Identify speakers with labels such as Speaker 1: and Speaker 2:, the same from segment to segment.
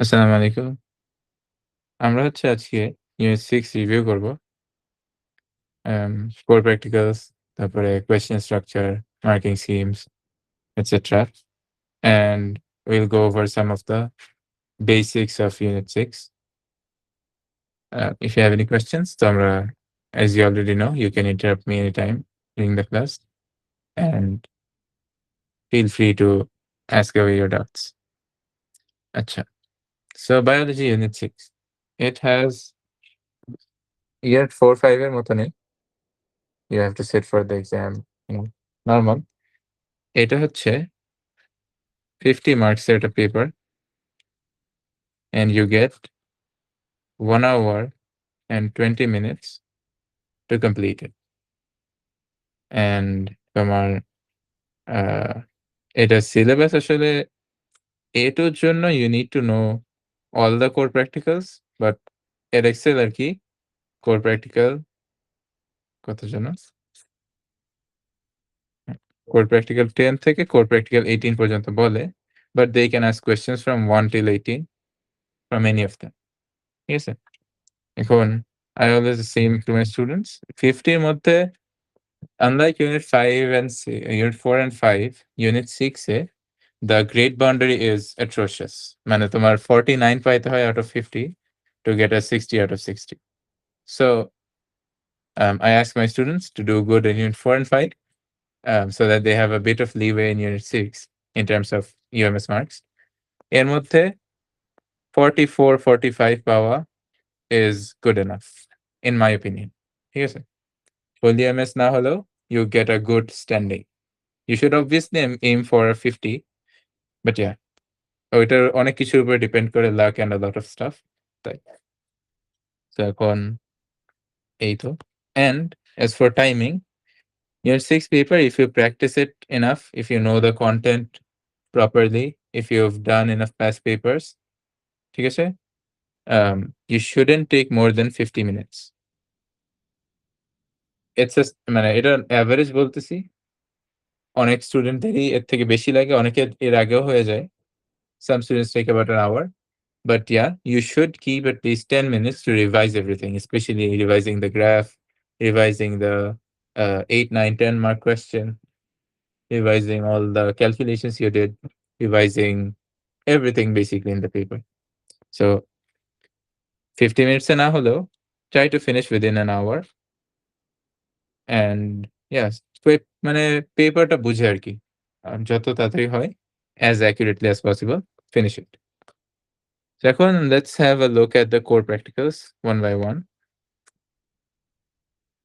Speaker 1: আসসালামু আলাইকুম। আমরা আজকে ইউনিট 6 রিভিউ করব। কোর প্র্যাকটিক্যালস, তারপরে question structure, marking schemes, etcetera. And we'll go over some of the basics of Unit 6. If you have any questions, so as you already know, you can interrupt me anytime during the class and feel free to ask away your doubts. Acha. So Biology Unit 6. It has year 4-5 এর মতনই। You have to sit for the exam, normal. এটা হচ্ছে 50 marks at a paper, and you get 1 hour and 20 minutes to complete it. And তোমার এটা syllabus আসলে A2 র জন্য you need to know all the core practicals, but এর Excel আরকি core practical কত যেন? Core practical 10 থেকে core practical 18 পর্যন্ত বলে, but they can ask questions from 1 till 18 from any of them. ঠিক আছে? এখন I always say to my students, 50 এর মধ্যে unlike Unit 4 and 5, Unit 6 A the grade boundary is atrocious. মানে তোমার 49 পাইতে হয় out of 50 to get a 60 out of 60. So I ask my students to do good in Unit 4 and 5 so that they have a bit of leeway in Unit 6 in terms of UMS marks. এর মধ্যে 44-45 পাওয়া is good enough, in my opinion. ঠিক আছে? Full UMS না হলেও you get a good standing. You should obviously aim for a 50, but yeah, ওইটার অনেক কিছুর উপরে ডিপেন্ড করে luck and a lot of stuff. তাই। So এখন এই তো। And as for timing, your 6 paper, if you practice it enough, if you know the content properly, if you've done enough past papers, ঠিক আছে? You shouldn't take more than 50 minutes. It's just মানে এটা average বলতেছি। অনেক স্টুডেন্টদেরই এর থেকে বেশি লাগে, অনেকের এর আগেও হয়ে যায়। Some students take about an hour. But yeah, you should keep at least 10 minutes to revise everything, especially revising the graph, revising the 8, 9, 10 mark question, revising all the calculations you did, revising everything basically in the paper. So 50 minutes na holo, try to finish within an hour. And yes, মানে পেপারটা বুঝে আরকি। যত তাড়াতাড়ি হয়, as accurately as possible, finish it. So এখন let's have a look at the core practicals one by one.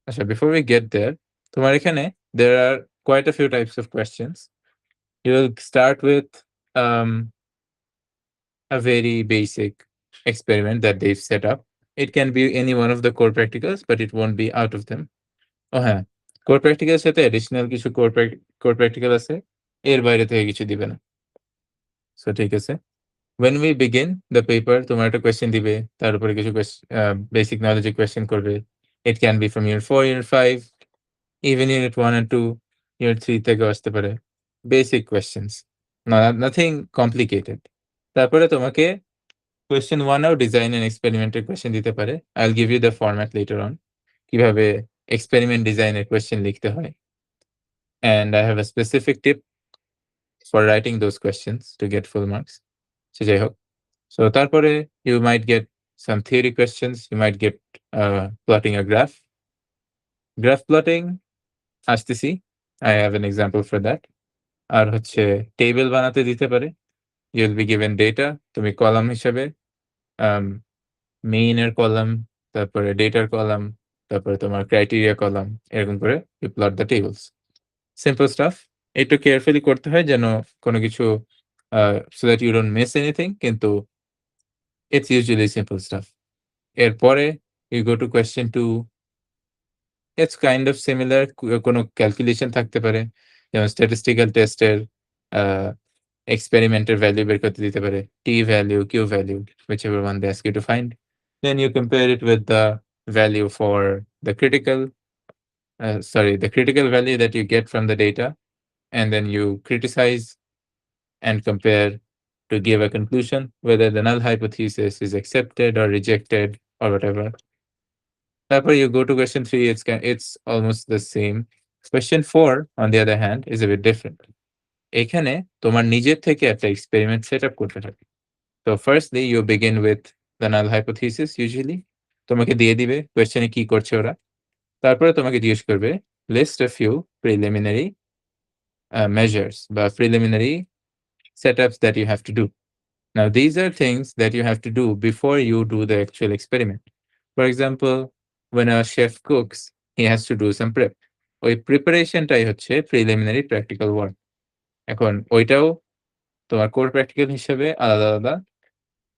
Speaker 1: আচ্ছা, before we get there, তোমার এখানে there are quite a few types of questions. You will start with um, a very basic experiment that they've set up. It can be any one of the core practicals, but it won't be out of them. Oh হ্যাঁ, core practical সাথে additional কিছু core practical আছে, এর বাইরে থেকে কিছু দিবে না। So ঠিক আছে। When we begin the paper, তোমার একটা question দিবে, তার উপরে কিছু basic knowledge question করবে. It can be from Unit 4, Unit 5, even Unit 1 and 2, Unit 3 থেকেও আসতে পারে। Basic questions. Nothing complicated. তারপরে তোমাকে question 1 এও design and experiment এর question দিতে পারে। I'll give you the format later on. কিভাবে experiment design এর question লিখতে হয়। And I have a specific tip for writing those questions to get full marks. So যাই হোক। So তারপরে you might get some theory questions. You might get plotting a graph. Graph plotting আসতেছি। I have an example for that. আর হচ্ছে table বানাতে দিতে পারে। You'll be given data, তুমি column হিসেবে মেইন এর কলাম, তারপরে ডেটার কলাম, তারপরে তোমার ক্রাইটেরিয়া কলাম, এরকম করে you plot the tables. Simple stuff. একটু কেয়ারফুলি করতে হয় যেন কোনো কিছু so that you don't miss anything, কিন্তু it's usually simple stuff. এরপরে you go to question 2. It's kind of similar. কোনো ক্যালকুলেশন থাকতে পারে, যেমন স্ট্যাটিস্টিক্যাল টেস্টের এক্সপেরিমেন্টের ভ্যালু বের করতে দিতে পারে, t value, q value, whichever one they ask you to find. Then you compare it with the value for the critical value that you get from the data, and then you criticize and compare to give a conclusion whether the null hypothesis is accepted or rejected or whatever. Therefore, you go to question 3, it's almost the same. Question 4, on the other hand, is a bit different. এখানে তোমার নিজের থেকে একটা experiment set up করতে হবে। So firstly, you begin with the null hypothesis usually. তোমাকে দিয়ে দিবে কোয়েশ্চেনে কি করছে ওরা। তারপরে তোমাকে জিজ্ঞেস করবে list a few preliminary measures বা preliminary setups that you have to do. Now, these are things that you have to do before you do the actual experiment. For example, when a chef cooks, he has to do some prep. ওই প্রিপারেশনটাই হচ্ছে preliminary practical work. এখন ওইটাও তোমার core practical হিসেবে আলাদা, আলাদা।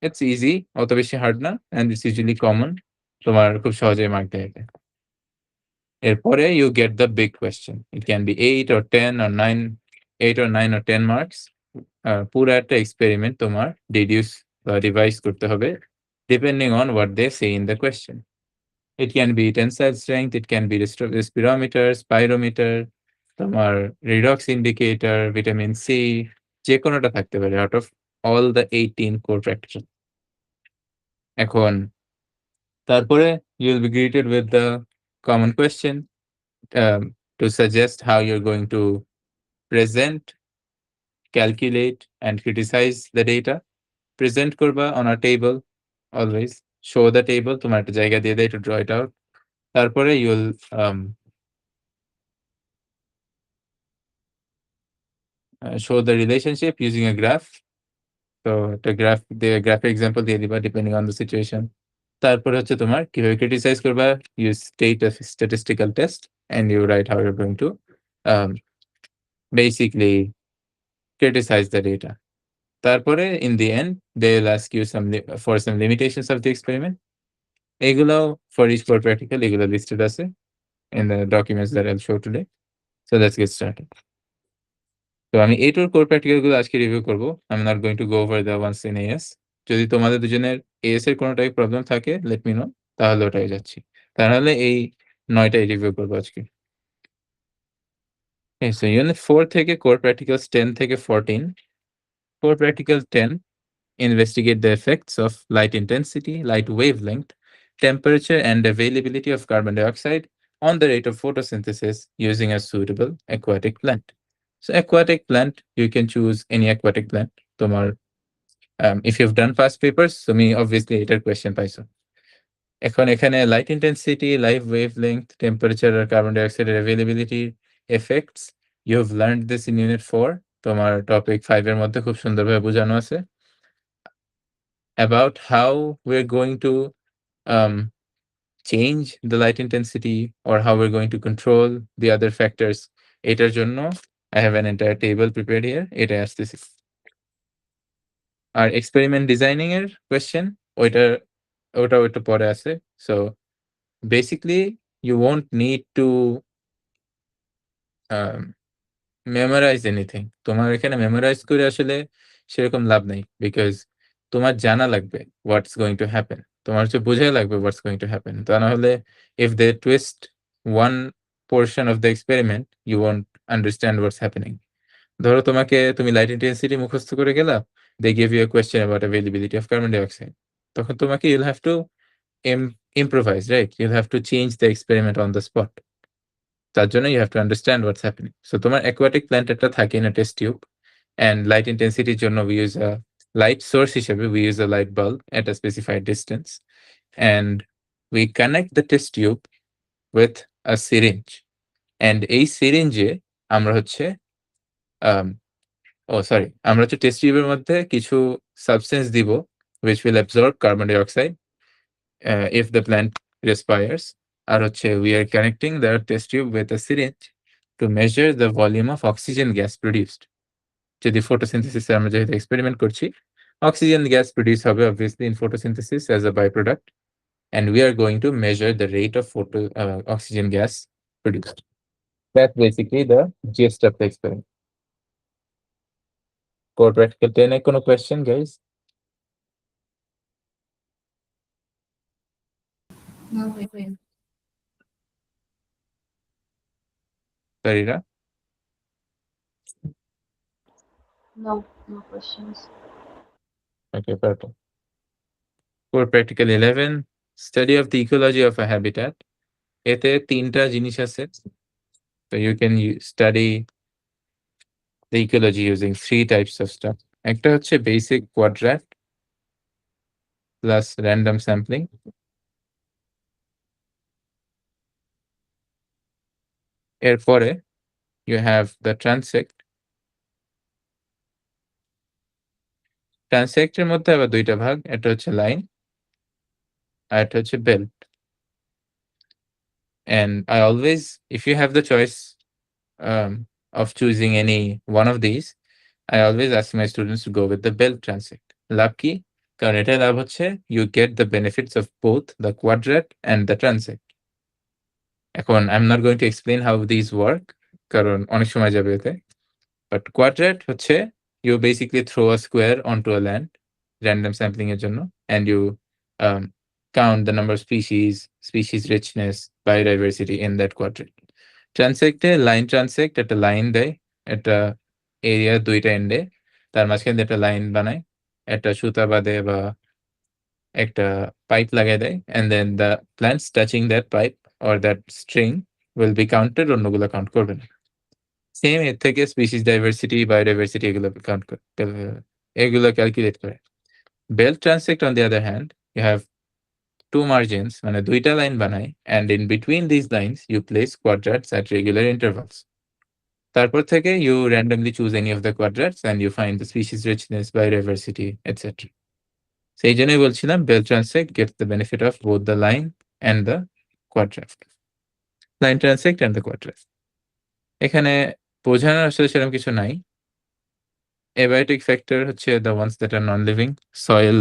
Speaker 1: It's easy, অত বেশি হার্ড না, অ্যান্ড ইটস ইউজুয়ালি কমন। তোমার খুব সহজেই মার্ক দেয় এটা। এরপরে you get the big question. It can be 8 or 10 or 9, 8 or 9 or 10 marks. পুরো একটা এক্সপেরিমেন্ট তোমার ডিডিউস বা রিভাইজ করতে হবে depending on what they say in the question. It can be tensile strength, it can be respirometer, spirometer, তোমার redox indicator, vitamin C, যে কোনোটা থাকতে পারে out of all the 18 core practical. এখন তারপরে you'll be greeted with the common question to suggest how you're going to present, calculate, and criticize the data. Present করবা on a table, always. Show the table, তোমার একটা জায়গা দিয়ে দেয় to draw it out. তারপরে you'll show the relationship using a graph. So একটা গ্রাফের example দিয়ে দিবা depending on the situation. তারপরে হচ্ছে তোমার কিভাবে criticize করবা, you state a statistical test and you write how you're going to basically criticize the data. তারপরে in the end they'll ask you for some limitations of the experiment. এগুলো for each core practical এগুলো listed আছে in the documents that I'll show today. So let's get started. তো আমি A2 core practical গুলো আজকে review করব। I'm not going to go over the ones in AS. যদি তোমাদের দুজনের AS এর কোনো টাইপ প্রবলেম থাকে let me know, তাহলে ওটাই যাচ্ছি। তাহলে এই 9টাই রিভিউ করব আজকে। Okay, so unit 4 থেকে core practicals 10 থেকে 14. Core practical 10, investigate the effects of light intensity, light wavelength, temperature, and availability of carbon dioxide on the rate of photosynthesis using a suitable aquatic plant. So aquatic plant, you can choose any aquatic plant. তোমার if you've done past papers, তুমি obviously এটার question পাইছো। এখন এখানে light intensity, light wavelength, temperature R carbon dioxide availability effects, you've learned this in unit 4. তোমার topic 5 এর মধ্যে খুব সুন্দরভাবে বোঝানো আছে about how we're going to change the light intensity or how we're going to control the other factors. এটার জন্য I have an entire table prepared here. এটা আসতেছে। আর experiment designing এর question ওটা পরে আছে। So basically you won't need to memorize anything. তোমার এখানে memorize করে আসলে সেরকম লাভ নাই because তোমার জানা লাগবে what's going to happen. তোমার হচ্ছে বোঝা লাগবে what's going to happen. তা না হলে if they twist one portion of the experiment, you won't understand what's happening. ধরো তুমি light intensity মুখস্থ করে গেলা, they give you a question about availability of carbon dioxide. তখন তোমাকে you'll have to improvise, right? You'll have to change the experiment on the spot. তার জন্য you have to understand what's happening. So তোমার aquatic plant একটা থাকে in a test tube, and light intensity জন্য we use a light source হিসেবে we use a light bulb at a specified distance, and we connect the test tube with a syringe, and এই syringe আমরা হচ্ছে আমরা হচ্ছে test tube এর মধ্যে কিছু substance দিব which will absorb carbon dioxide if the plant respires. আর হচ্ছে we are connecting the test tube with a syringe to measure the volume of oxygen gas produced. যদি photosynthesis আমরা যেহেতু experiment করছি, oxygen gas produce হবে obviously in photosynthesis as a byproduct, and we are going to measure the rate of oxygen gas produced. That's basically the gist of the experiment. For practical 10 এ কোনো question, guys?
Speaker 2: No way.
Speaker 1: Sarira?
Speaker 2: No questions.
Speaker 1: Okay, purple. For practical 11, study of the ecology of a habitat. এতে ৩টা জিনিস আছে। So you can study the ecology using 3 types of stuff. একটা হচ্ছে basic quadrat plus random sampling. এরপরে you have the transect. Transect এর মধ্যে আবার ২টা ভাগ। একটা হচ্ছে লাইন আর একটা হচ্ছে belt. And I always, if you have the choice of choosing any one of these, I always ask my students to go with the belt transect. লাভ কি? কারণ এটার লাভ হচ্ছে you get the benefits of both the quadrat and the transect. এখন I'm not going to explain how these work কারণ অনেক সময় যাবে এতে। But quadrat হচ্ছে you basically throw a square onto a land, random sampling এর জন্য, and you um, count the number of species richness, biodiversity in that quadrat. Transect A line transect একটা line দেয়, একটা এরিয়া ২টা এন্ডে, তার মাঝখানে দিয়ে একটা লাইন বানায়, একটা সুতা বাঁধে বা একটা পাইপ লাগায় দেয়, and then the plants touching that pipe or that string will be counted, অন্যগুলো কাউন্ট করবে না। সেম এর থেকে স্পিসিস ডাইভার্সিটি, বায়োডাইভার্সিটি এগুলো কাউন্ট করে, এগুলো ক্যালকুলেট করে। Belt transect on the other hand, you have 2 margins মানে ২টা লাইন বানায়, and in between these lines you place quadrats at regular intervals. তারপর থেকে you randomly choose any of the quadrats and you find the species richness, biodiversity, etc. সেই জন্যই বলছিলাম belt ট্রান্সেক্ট gets the benefit of both the line and the quadrat. Line transect and the quadrat. এখানে বোঝানোর আসলে সেরকম কিছু নাই। Abiotic factor হচ্ছে the ones that are non-living, soil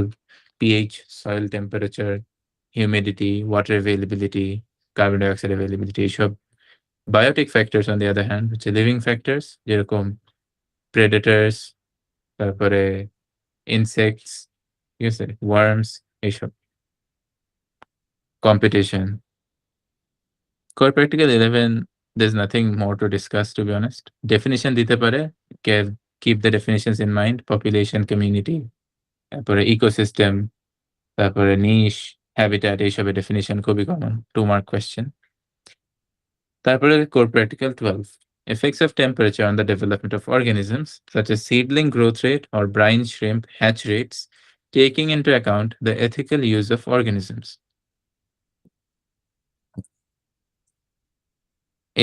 Speaker 1: pH, soil temperature, humidity, water availability, carbon dioxide availability এইসব। Biotic factors on the other hand হচ্ছে living factors যেরকম predators, তারপরে insects, ঠিক আছে, worms এইসব। Competition. Core practical 11, there's nothing more to discuss to be honest. Definition দিতে পারে, keep the definitions in mind, population, community, তারপরে ecosystem, তারপরে niche, habitat এইসবের definition খুবই common, 2 mark question. তারপরে core practical 12, effects of temperature on the development of organisms such as seedling growth rate or brine shrimp hatch rates, taking into account the ethical use of organisms.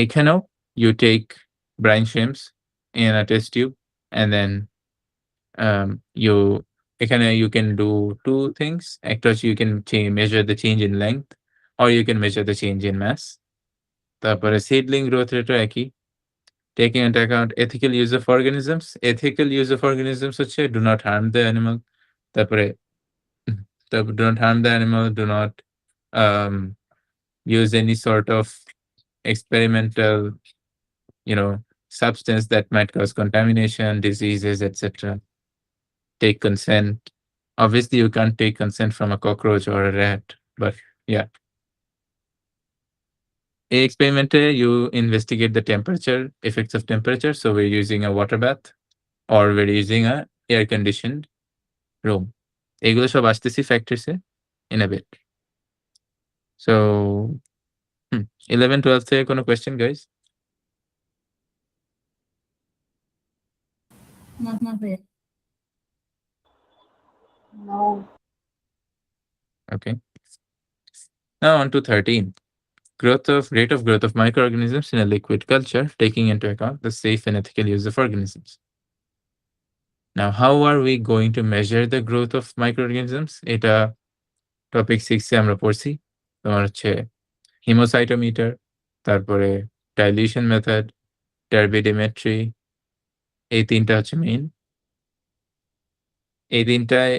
Speaker 1: এখানেও you take brine shrimps in a test tube and then you এখানে you can do 2 things. একটা হচ্ছে you can measure the change in length or you can measure the change in mass. তারপরে seedling growth rate ও একই, taking into account ethical use of organisms. Ethical use of organisms হচ্ছে do not harm the animal. তারপরে do not harm the animal, do not um, use any sort of experimental, substance that might cause contamination, diseases, etc. Take consent. Obviously, you can't take consent from a cockroach or a rat, but yeah. In experiment, you investigate the temperature, effects of temperature. So we're using a water bath or we're using a air-conditioned room. এগুলো সব আসতেছি factors in a bit. So 11, 12 থেকে কোনো question, guys?
Speaker 2: Not yet.
Speaker 3: No.
Speaker 1: Okay. Now on to 13. Rate of growth of microorganisms in a liquid culture, taking into account the safe and ethical use of organisms. Now, how are we going to measure the growth of microorganisms? এটা topic 6 এ আমরা পড়ছি। তোমার হচ্ছে hemocytometer, তারপরে dilution method, turbidimetry, এই 3টা হচ্ছে main. এই 3টায়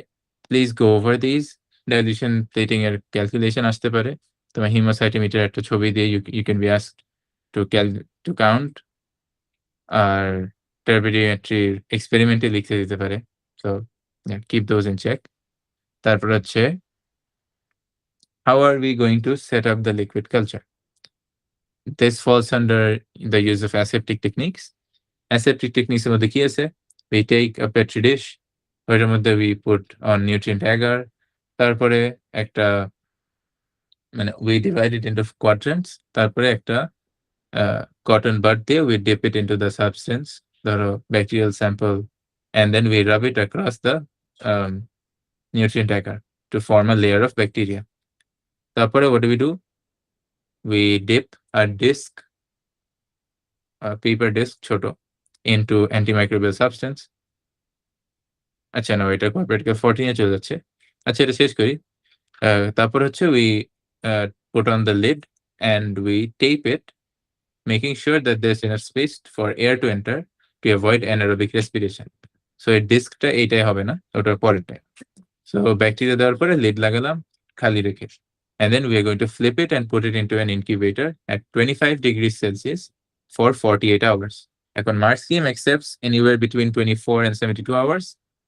Speaker 1: please go over these. Dilution plating এর calculation আসতে পারে। তোমার hemocytometer একটা ছবি দিয়ে you can be asked to count, R turbidimetry এক্সপেরিমেন্টে লিখে দিতে পারে। So yeah, keep those in check. তারপর হচ্ছে how are we going to set up the liquid culture? This falls under the use of aseptic techniques. Aseptic techniques এর মধ্যে কি আছে? We take a petri dish, ওইটার মধ্যে we put on nutrient agar, তারপরে একটা মানে we divide it into quadrants, তারপরে একটা cotton bud দিয়ে we dip it into the substance, ধরো bacterial sample, and then we rub it across the um, nutrient agar to form a layer of bacteria. তারপরে what do? We dip a disc, a paper disc ছোট, into antimicrobial substance. আচ্ছা না, এটা corporate 14 এ চলে যাচ্ছে। আচ্ছা, এটা শেষ করি। তারপর হচ্ছে we put on the lid and we tape it, making sure that there's enough space for air to enter to avoid anaerobic respiration. So এই ডিস্কটা এইটাই হবে না, ওটার পরেরটাই। So ব্যাকটেরিয়া দেওয়ার পরে লিড লাগালাম খালি রেখে। And then we are going to flip it and put it into an incubator at 25 degrees Celsius for 48 hours. এখন Mars scheme accepts anywhere between 24 and 72 hours.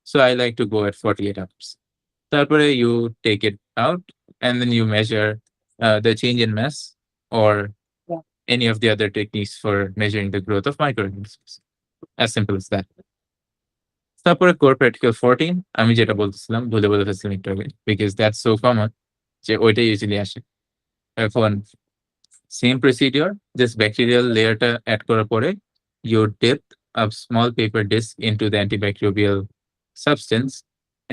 Speaker 1: So I like to go at 48 hours. তারপরে you take it out and then you measure the change in mass or any of the other techniques for measuring the growth of microorganisms. As simple as that. তারপরে core practical 14, আমি যেটা বলতেছিলাম ভুলে ফেলছিলাম একটু আগে, because that's so common যে ওইটাই ইজিলি আসে। এখন same procedure, just bacterial layerটা add করার পরে you dip a small paper disc into the antibacterial substance,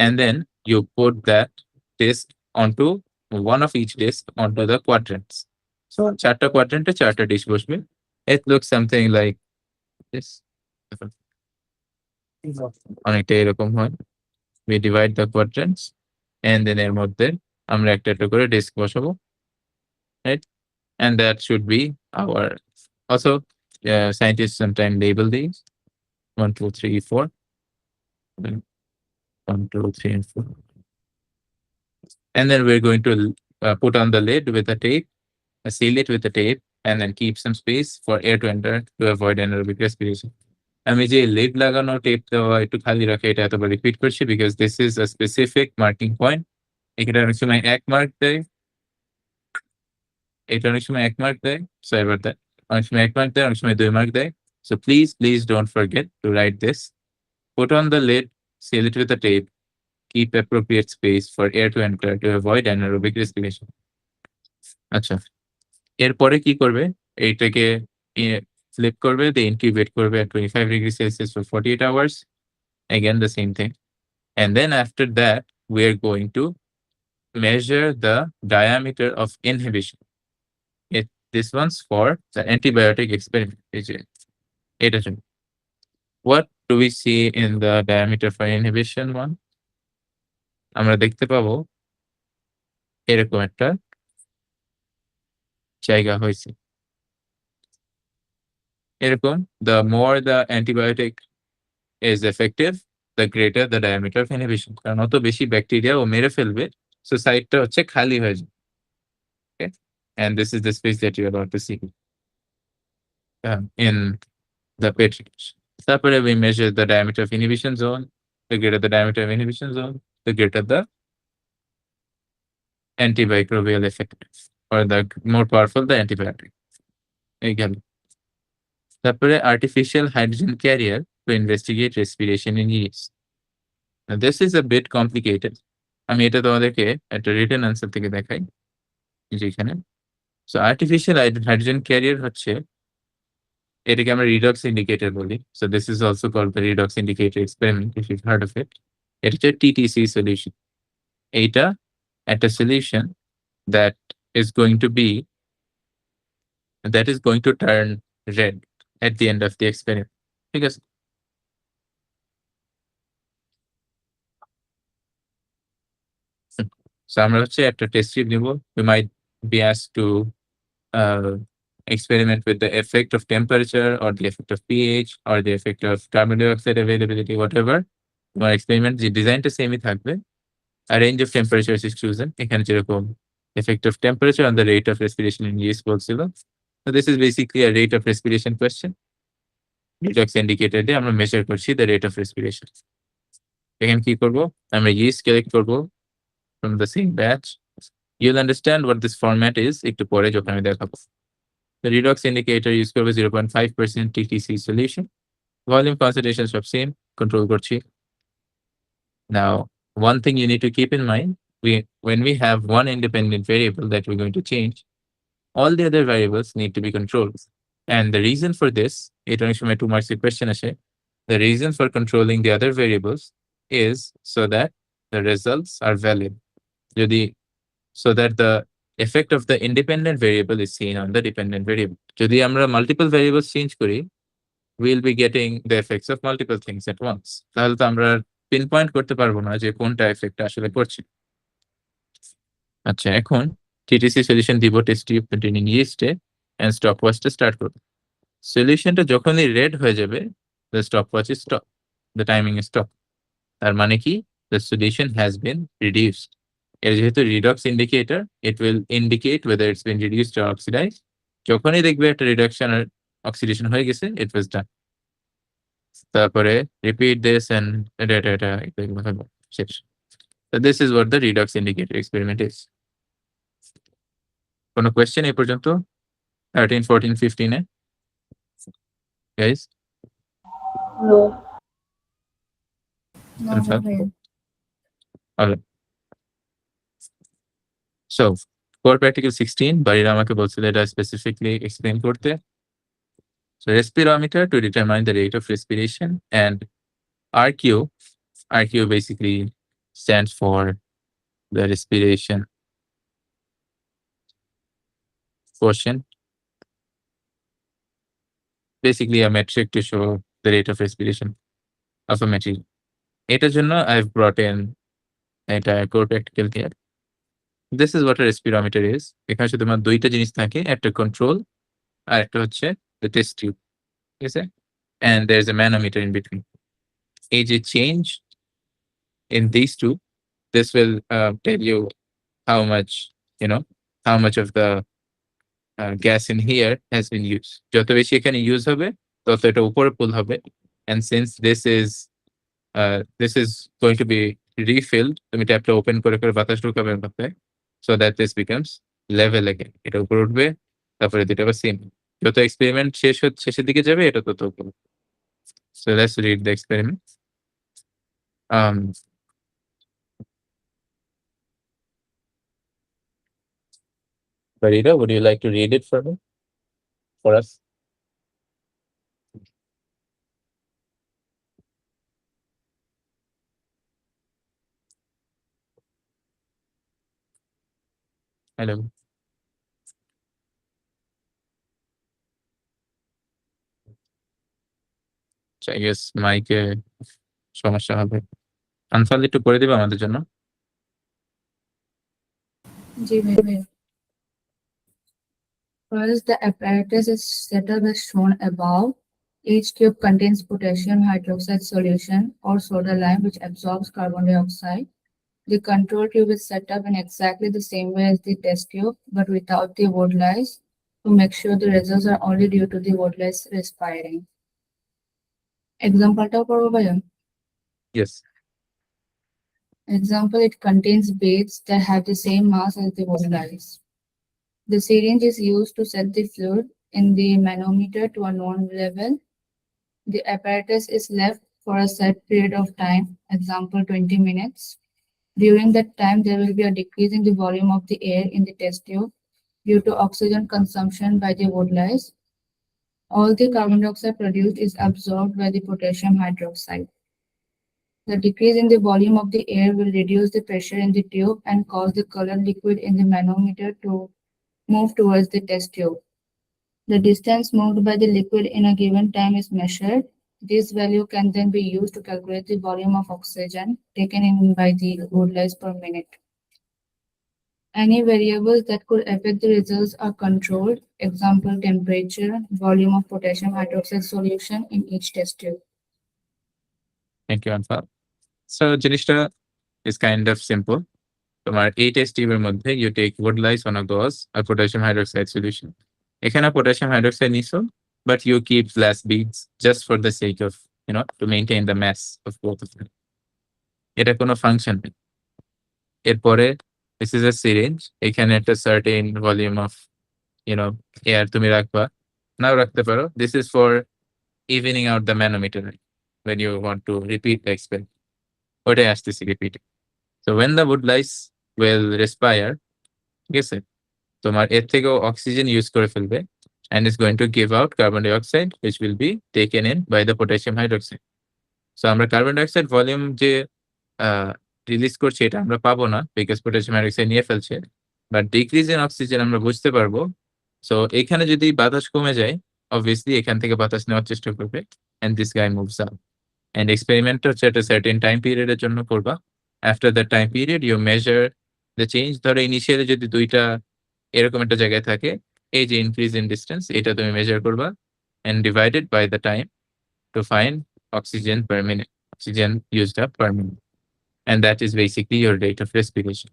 Speaker 1: and then you put that disc onto one of each disc onto the quadrants. So চারটা quadrant-এ চারটা dish বসবে। It looks something like this. অনেকটা এরকম হয়। We divide the quadrants and then এর মধ্যে আমরা একটা করে ডিস্ক বসাবো, right? And that should be our also scientists sometimes label these 1, 2, 3, 4. 1, 2, 3, and 4. And then we're going to put on the lid with a tape, seal it with the tape, and then keep some space for air to enter to avoid anaerobic respiration. আমি যে lead লাগানো tape দেওয়া একটু খালি রাখে এটা এতবার repeat করছি because this is a specific marking point. এখানে অনেক সময় 1 মার্ক দেয়, এটা অনেক সময় 1 মার্ক দেয়, sorry about that. অনেক সময় 1 মার্ক দেয়, অনেক সময় 2 মার্ক দেয়। So please don't forget to write this. Put on the lid, seal it with a tape, keep appropriate space for air to enter to avoid anaerobic respiration. আচ্ছা, এরপরে কি করবে? এইটাকে flip করবে, দিয়ে incubate করবে at 25 degrees Celsius for 48 hours. Again, the same thing. And then after that, we are going to measure the diameter of inhibition. This one's for the antibiotic experiment. What do we see in the diameter for inhibition one? আমরা দেখতে পাবো এরকম একটা জায়গা হয়েছে। এরকম, the more the antibiotic is effective, the greater the diameter of inhibition. কারণ অত বেশি ব্যাকটেরিয়া ও মেরে ফেলবে, so সাইডটা হচ্ছে খালি হয়ে যাবে। Okay? And this is the space that you're about to see in the petri dish. তারপরে we measure the diameter of inhibition zone. The greater the diameter of inhibition zone, the greater the antimicrobial effective, or the more powerful the antibiotic. এই গেল। তারপরে artificial hydrogen carrier to investigate respiration in yeast. Now this is a bit complicated. আমি এটা তোমাদেরকে একটা written answer থেকে দেখাই যেখানে। So artificial hydrogen carrier হচ্ছে, এটাকে আমরা redox indicator বলি। So this is also called the redox indicator experiment, if you've heard of it. এটা হচ্ছে TTC solution. এইটা একটা solution that is going to turn red at the end of the experiment. ঠিক আছে? So আমরা হচ্ছে একটা test tube নিব। We might be asked to experiment with the effect of temperature or the effect of pH or the effect of carbon dioxide availability, whatever. তোমার experiment যে ডিজাইনটা সেমই থাকবে। A range of temperatures is chosen. এখানে যেরকম effect of temperature on the rate of respiration in yeast বলছিল। So this is basically a rate of respiration question. Redox indicator দিয়ে আমরা measure করছি the rate of respiration. এখানে কি করব? আমরা yeast collect করব from the same batch. You'll understand what this format is একটু পরে যখন আমি দেখাবো। The redox indicator use করবে 0.5% TTC solution. Volume concentration সব same, control করছি। Now, one thing you need to keep in mind, when we have one independent variable that we're going to change, all the other variables need to be controlled. And the reason for this, এটা অনেক সময় 2 marks এর question আসে, the reason for controlling the other variables is so that the results are valid. যদি so that the effect of the independent variable is seen on the dependent variable. যদি আমরা multiple variables change করি, we'll be getting the effects of multiple things at once. তাহলে তো আমরা pinpoint করতে পারবো না যে কোনটা effect আসলে করছে। আচ্ছা, এখন টিটিসি সলিউশন দিব টেস্ট টিউব কন্টেইনিং yeast এ and stopwatchটা স্টার্ট করব। সলিউশনটা যখনই রেড হয়ে যাবে, the stopwatch is stop, the timing is stop। তার মানে কি, the solution has been reduced। এর যেহেতু redox indicator, it will indicate whether it's been reduced or oxidized। যখনই দেখবে একটা রিডাকশন আর অক্সিডেশন হয়ে গেছে, it was done। তারপরে repeat this and এটা এগুলো হলো শেষ। So this is what the redox indicator experiment is। কোনো কোয়েশ্চেন এই পর্যন্ত 13, 14, 15 এ guys?
Speaker 2: No.
Speaker 3: No,
Speaker 1: Confirm?
Speaker 3: ভাইয়া।
Speaker 1: Alright, so core practical 16 বাড়িরা আমাকে বলছিল এটা specifically explain করতে। So respirometer to determine the rate of respiration, and RQ basically stands for the respiration quotient, basically a metric to show the rate of respiration of a material। এটার জন্য I've brought in এটা core practical here। This is what a respirometer is। এখানে শুধুমাত্র দুইটা জিনিস থাকে, একটা control আর একটা হচ্ছে the test tube, ঠিক আছে? And there's a manometer in between। এই যে change in these two, this will tell you how much, how much of the gas in here has been used। যত বেশি এখানে ইউজ হবে, তত এটা উপরে পুল হবে। And since this is going to be refilled, তুমি ট্যাপটা ওপেন করে করে বাতাস ঢুকাবে মধ্যে, so that this becomes level again। এটা উপরে উঠবে, তারপরে দুটো আবার সেম। যত এক্সপেরিমেন্ট শেষের দিকে যাবে, এটা তত উপরে। So let's read the experiment। Farida, would you like to read it for us? Hello। I guess মাইকে সমস্যা হবে। আনসার একটু করে দিবে আমাদের জন্য?
Speaker 3: জি ভাইয়া। First, the apparatus is set up as shown above. Each tube contains potassium hydroxide solution or soda lime which absorbs carbon dioxide. The control tube is set up in exactly the same way as the test tube, but without the wood lice, to make sure the results are only due to the wood lice respiring. Example টা করবো ভাইয়া?
Speaker 1: Yes।
Speaker 3: Example, it contains beads that have the same mass as the wood lice. The syringe is used to set the fluid in the manometer to a known level. The apparatus is left for a set period of time, example 20 minutes. During that time, there will be a decrease in the volume of the air in the test tube due to oxygen consumption by the wood lice. All the carbon dioxide produced is absorbed by the potassium hydroxide. The decrease in the volume of the air will reduce the pressure in the tube and cause the colored liquid in the manometer to move towards the test tube. The distance moved by the liquid in a given time is measured. This value can then be used to calculate the volume of oxygen taken in by the wood lice per minute. Any variables that could affect the results are controlled. Example, temperature, volume of potassium hydroxide solution in each test tube.
Speaker 1: Thank you, Anfal। So জিনিসটা is kind of simple। তোমার এই test টিউবের মধ্যে you take wood lice, one of those, R potassium hydroxide solution। এখানে potassium hydroxide নিছো, but you keep glass beads just for the sake of, to maintain the mass of both of them। এটা কোনো function নেই। এরপরে this is a syringe, এখানে একটা certain volume of, air তুমি রাখবা, নাও রাখতে পারো। This is for evening out the manometer when you want to repeat the experiment। ওটাই আসতেছি repeat. So when the wood lice will respire, ঠিক আছে, তোমার এর থেকেও অক্সিজেন ইউজ করে ফেলবে and is going to give out carbon dioxide which will be taken in by the potassium hydroxide. So আমরা কার্বন ডাইঅক্সাইড ভলিউম যে release করছি এটা আমরা পাবো না বিকজ পটাশিয়াম হাইড্রোক্সাইড নিয়ে ফেলছে, বাট ডিক্রিজ ইন অক্সিজেন আমরা বুঝতে পারবো। সো এখানে যদি বাতাস কমে যায় অবভিয়াসলি এখান থেকে বাতাস নেওয়ার চেষ্টা করবে and this guy moves up. And এক্সপেরিমেন্টটা হচ্ছে একটা সার্টেন টাইম পিরিয়ডের জন্য করবা। After that time period you measure the change. ধরো ইনিশিয়ালি যদি দুইটা এরকম একটা জায়গায় থাকে, এই যে ইনক্রিজ ইন ডিস্টেন্স এটা তুমি মেজার করবা and divided by the time to find oxygen per minute, oxygen used up per minute. And that is basically your rate of respiration.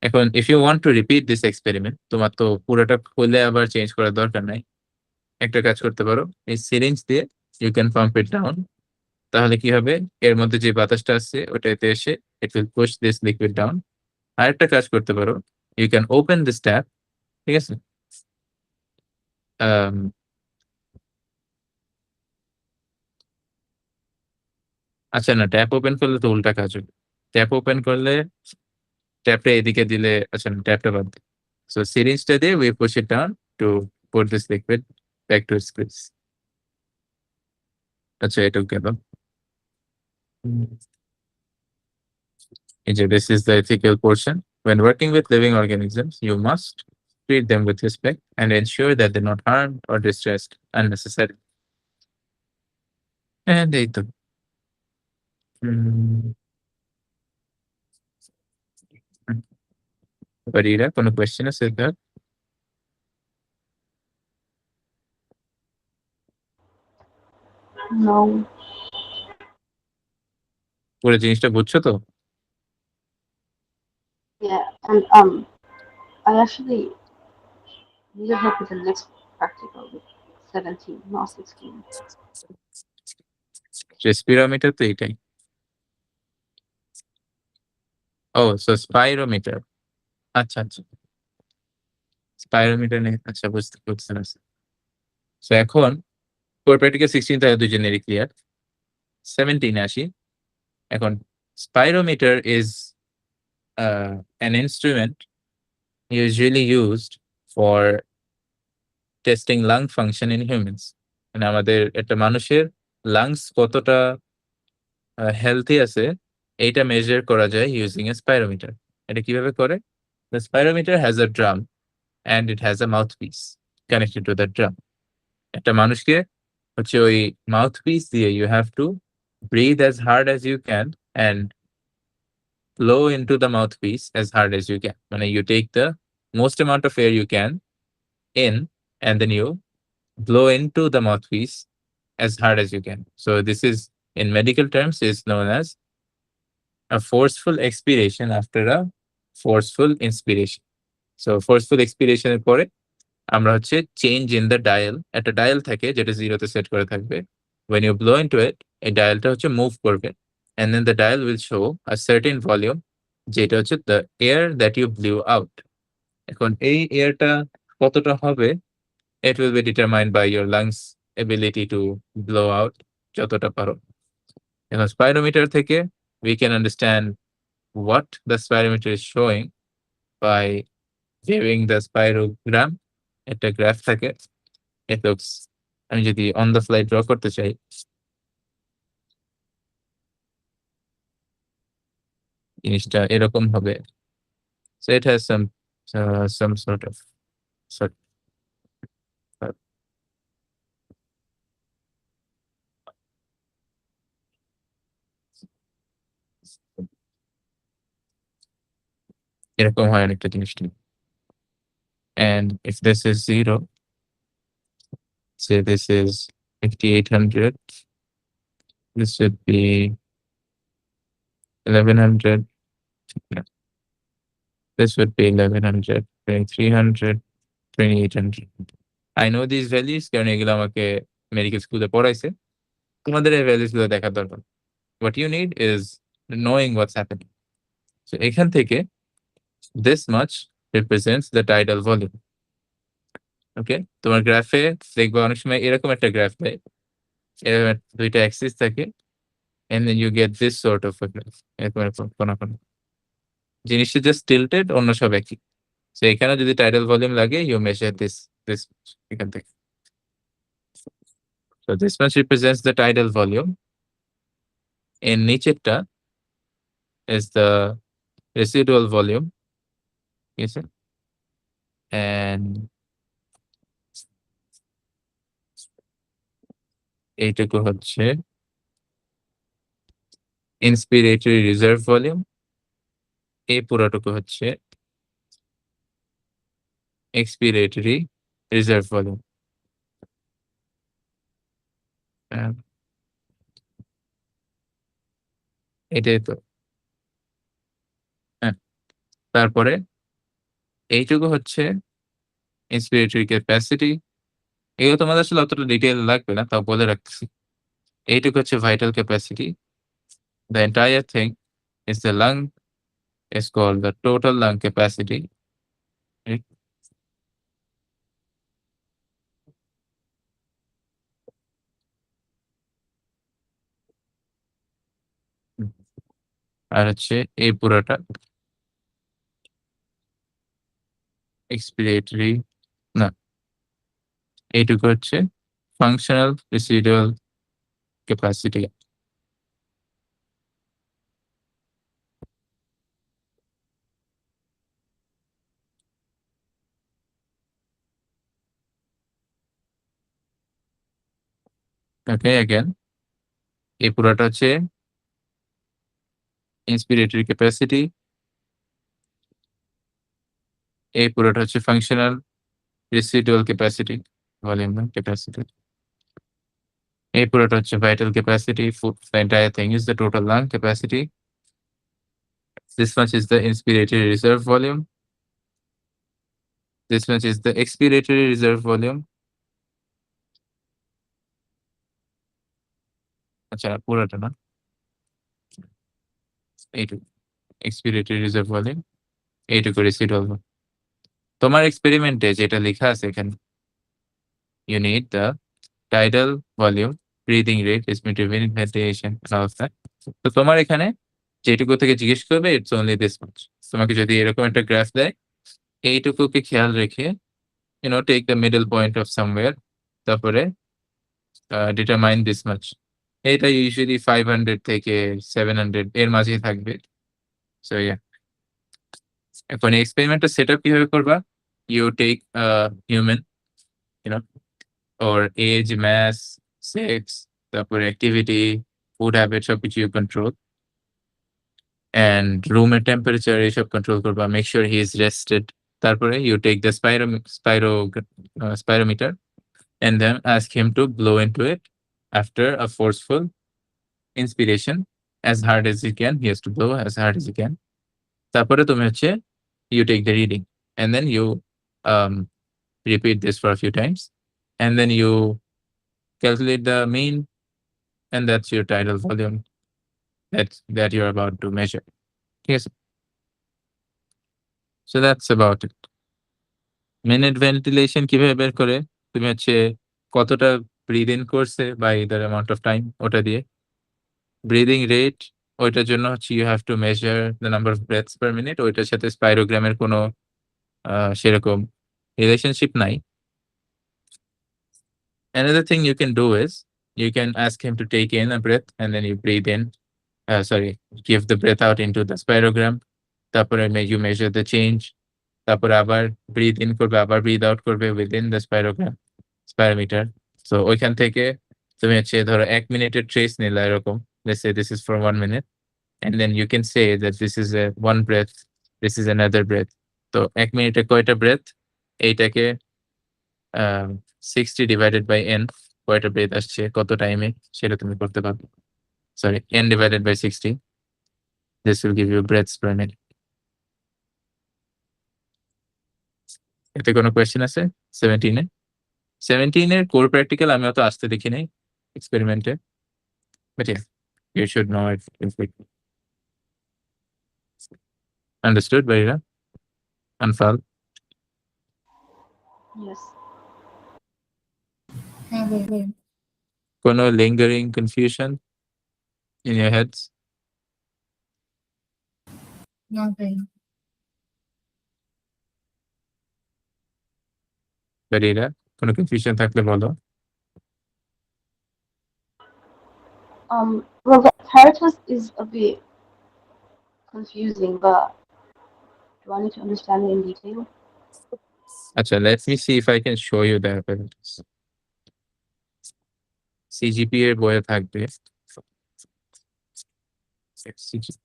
Speaker 1: এখন if you want to repeat this experiment, তোমার তো পুরোটা খুলে আবার change করার দরকার নাই। একটা কাজ করতে পারো, এই সিরিঞ্জ দিয়ে you can pump it down. তাহলে কি হবে, এর মধ্যে যে বাতাসটা আছে ওটাতে এসে it will push this liquid down. আরেকটা কাজ করতে পারো, you can open this tap, ঠিক আছে? আচ্ছা না, ট্যাপ ওপেন করলে তো উল্টা কাজ হবে। ট্যাপ ওপেন করলে ট্যাপটা এদিকে দিলে, আচ্ছা না, ট্যাপটা বাদ দিই। সো সিরিঞ্জটা দিয়ে we push it down to put this liquid back to its place. আচ্ছা এটাও গেল। এই যে this is the ethical portion. When working with living organisms, you must treat them with respect and ensure that they're not harmed or distressed unnecessarily. And এই তো। বাড়িরা কোনো question আছে sir?
Speaker 2: No.
Speaker 1: পুরো জিনিসটা বুঝছো তো?
Speaker 2: Yeah, and I actually needed help with the next practical with 17, not 16.
Speaker 1: রেসপিরোমিটার তো এটাই। ও সো স্পাইরোমিটার। আচ্ছা আচ্ছা, স্পাইরোমিটার নেই, আচ্ছা বুঝতে পারছি। সো এখন কোর প্র্যাকটিক্যাল 16 তাহলে দুজনেরই ক্লিয়ার। 17 আসি। এখন spirometer is an instrument usually used for testing lung function in humans. মানে আমাদের একটা মানুষের লাংস কতটা হেলথি আছে এইটা মেজার করা যায় ইউজিং এ স্পাইরোমিটার। এটা কিভাবে করে? The spirometer has a drum and it has a mouthpiece connected to the drum. একটা মানুষকে হচ্ছে ওই মাউথপিস দিয়ে you have to breathe as hard as you can and blow into the mouthpiece as hard as you can. মানে you take the most amount of air you can in and then you blow into the mouthpiece as hard as you can. So this is, in medical terms, is known as a forceful expiration after a forceful inspiration. So forceful expiration এর পরে আমরা হচ্ছে change in the dial, একটা dial থাকে যেটা জিরোতে set করে থাকবে। when you blow into it, এই ডায়ালটা হচ্ছে মুভ করবে and then the dial will show a certain volume যেটা হচ্ছে the air that you blew out. এখন এই এয়ারটা কতটা হবে it will be determined by your lungs ability to blow out যতটা পারো। এখন spirometer থেকে we can understand what the spirometer is showing by viewing the spirogram. একটা গ্রাফ থাকে, it looks, আমি যদি অন দ্য ফ্লাই ড্র করতে চাই, জিনিসটা এরকম হবে। So it has some sort of এরকম হয় অনেকটা জিনিসটা। And if this is 0, say this is 5800, this should be 1100, this would be 1100, 2300, 2800. I know these values কারণ এগুলো আমাকে মেডিকেল স্কুলে পড়াইছে। তোমাদের এই ভ্যালুস গুলো দেখার দরকার। What you need is knowing what's happening. So এখান থেকে this much represents the tidal volume. ওকে, তোমার গ্রাফে দেখবো অনেক সময় এরকম একটা গ্রাফ দেয়, এরকম দুইটা অ্যাক্সিস থাকে and then you get this sort of a graph. জিনিসটা জাস্ট tilted, অন্য সব একই। সো এখানে যদি টাইডাল ভলিউম লাগে, you measure this এখান থেকে। So this much represents the tidal volume. এর নিচেরটা is the residual volume, ঠিক আছে? And এইটুকু হচ্ছে inspiratory reserve volume, এই পুরোটুকু হচ্ছে expiratory reserve volume. এটাই তো। হ্যাঁ, তারপরে এইটুকু হচ্ছে inspiratory capacity. এগুলো তোমাদের আসলে অতটা ডিটেইল লাগবে না, তাও বলে রাখছি। এইটুকু হচ্ছে vital capacity. The entire thing is the lung, is called the total lung capacity. Right? আর হচ্ছে এই পুরোটা expiratory, না, এইটুকু হচ্ছে functional residual capacity. Okay, again, এই পুরোটা হচ্ছে inspiratory capacity, এই পুরোটা হচ্ছে functional residual capacity, volume না capacity. এই পুরোটা হচ্ছে vital capacity. The entire thing is the total lung capacity. This much is the inspiratory reserve volume. This much is the expiratory reserve volume. আচ্ছা, পুরোটা না, এইটুকু expiratory reserve volume, এইটুকু residual volume. তোমার এক্সপেরিমেন্টে যেটা লেখা আছে এখানে, you need the tidal volume, breathing rate, respiratory ventilation, and all of that. তো তোমার এখানে যেটুকু থেকে জিজ্ঞেস করবে, it's only this much. তোমাকে যদি এরকম একটা গ্রাফ দেয়, এইটুকুকে খেয়াল রেখে, take the middle point of somewhere, তারপরে determine this much. এটা usually 500 থেকে 700 এর মাঝেই থাকবে। So yeah. এখন এই এক্সপেরিমেন্টটা সেটআপ কিভাবে করবা? You take a human, or age, mass, sex, তারপরে activity, food habits সবকিছু you control, and রুমের টেম্পারেচার এইসব কন্ট্রোল করবা, make sure he is rested. তারপরে you take the spirometer and then ask him to blow into it after a forceful inspiration as hard as he can. He has to blow as hard as he can. তারপরে তুমি হচ্ছে you take the reading and then you repeat this for a few times, and then you calculate the mean, and that's your tidal volume that you're about to measure. Yes. So that's about it. Minute ventilation কিভাবে বের করে? তুমি হচ্ছে কতটা breathe in করছে by the amount of time, ওটা দিয়ে। Breathing rate, ওইটার জন্য হচ্ছে you have to measure the number of breaths per minute. ওইটার সাথে স্পাইরোগ্রামের কোনো সেরকম রিলেশনশিপ নাই। Another thing you can do is you can ask him to take in a breath and then you breathe in, give the breath out into the spirogram. তারপরে you measure the change. তারপরে আবার breathe in করবে, আবার breathe out করবে within the spirometer. So ওইখান থেকে তুমি হচ্ছে ধরো 1 মিনিটের ট্রেস নিলা এরকম, let's say this is for 1 minute, and then you can say that this is a one breath, this is another breath. তো 1 মিনিটে কয়টা ব্রেথ, এইটাকে 60 divided by n, কয়টা ব্রেথ আসছে কত টাইমে, সেটা তুমি করতে পারবে। Sorry, n divided by 60. This will give you breaths per minute. এতে কোনো কোয়েশ্চেন আছে 17 এ? 17 এর কোর প্র্যাকটিক্যাল আমি অত আসতে দেখি নাই এক্সপেরিমেন্টে, but yeah, you should know it. Understood, Bahira? Anfal?
Speaker 2: Yes.
Speaker 3: হ্যাঁ ভাই।
Speaker 1: কোনো lingering confusion? in your heads?
Speaker 3: Not very.
Speaker 1: Farida, কোনো confusion থাকলে বলো।
Speaker 2: Well, the apparatus is a bit confusing, but do I need to understand it in detail?
Speaker 1: আচ্ছা, let me see if I can show you the apparatus. CGP এর বইয়ে থাকবে। CGP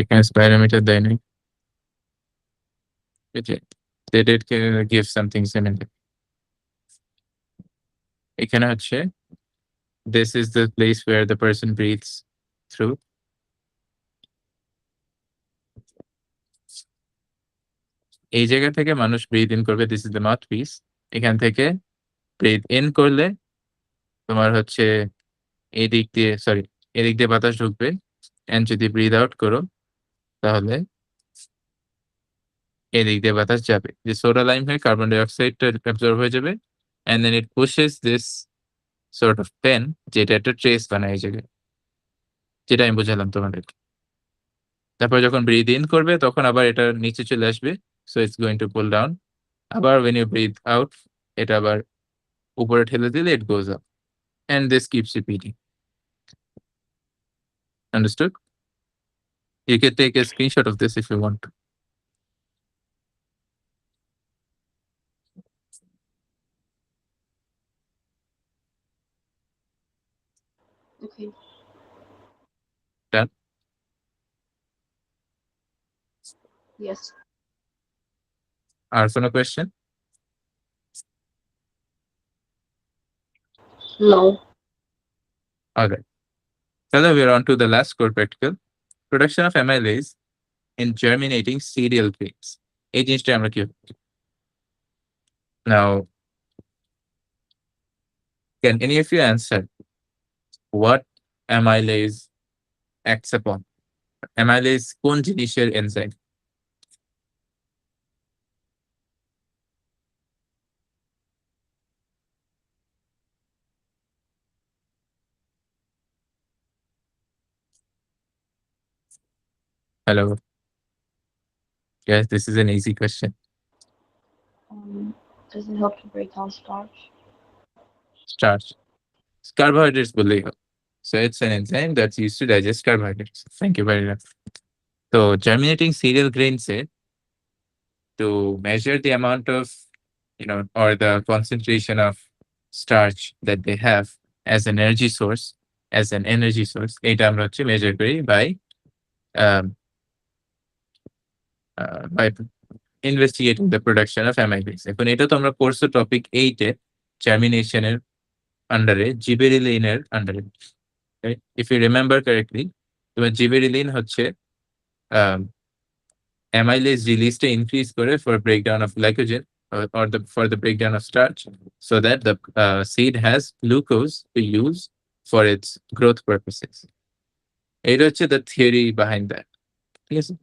Speaker 1: এখানে spirometer দেয় নাই। They did give something similar. এখানে হচ্ছে this is the place where the person breathes through. এই জায়গা থেকে মানুষ breathe in করবে, this is the mouthpiece. এখান থেকে breathe in করলে তোমার হচ্ছে এদিক দিয়ে বাতাস ঢুকবে, and যদি breathe out করো তাহলে এদিক দিয়ে বাতাস যাবে। যে সোডা লাইম হয়ে কার্বন ডাই অক্সাইডটা অ্যাবজর্ব হয়ে যাবে, and then it pushes this sort of pen, যেটা একটা ট্রেস বানায় এই জায়গায়, যেটা আমি বোঝালাম তোমাদের। তারপর যখন ব্রিথ ইন করবে তখন আবার এটা নিচে চলে আসবে, so it's going to pull down. আবার when you breathe out, এটা আবার উপরে ঠেলে দিলে it goes up, and this keeps repeating. Understood? You can take a screenshot of this if you want to.
Speaker 2: Okay.
Speaker 1: Done?
Speaker 2: Yes.
Speaker 1: আর কোনো question?
Speaker 2: No.
Speaker 1: Alright. Now we're on to the last core practical. Production of amylase in germinating cereal grains. এই জিনিসটা আমরা কি Now, can any of you answer what amylase acts upon? Amylase কোন জিনিসের enzyme? Hello. Yes, this is an easy question.
Speaker 2: Does it help to break down starch?
Speaker 1: Starch. Carbohydrates বললেই হবে. So it's an enzyme that's used to digest carbohydrates. Thank you very much. So germinating cereal grains to measure the amount of, or the concentration of starch that they have as an energy source, এটা আমরা হচ্ছে measure করি by investigating the production of amylase. এখন এটা তো আমরা পড়ছো topic 8 এ germination এর আন্ডারে, gibberellin এর আন্ডারে। If you remember correctly, তোমার gibberellin হচ্ছে amylase release টা increase করে for breakdown of glycogen or for the breakdown of starch, so that the seed has glucose to use for its growth purposes. এটা হচ্ছে the theory behind that. ঠিক আছে?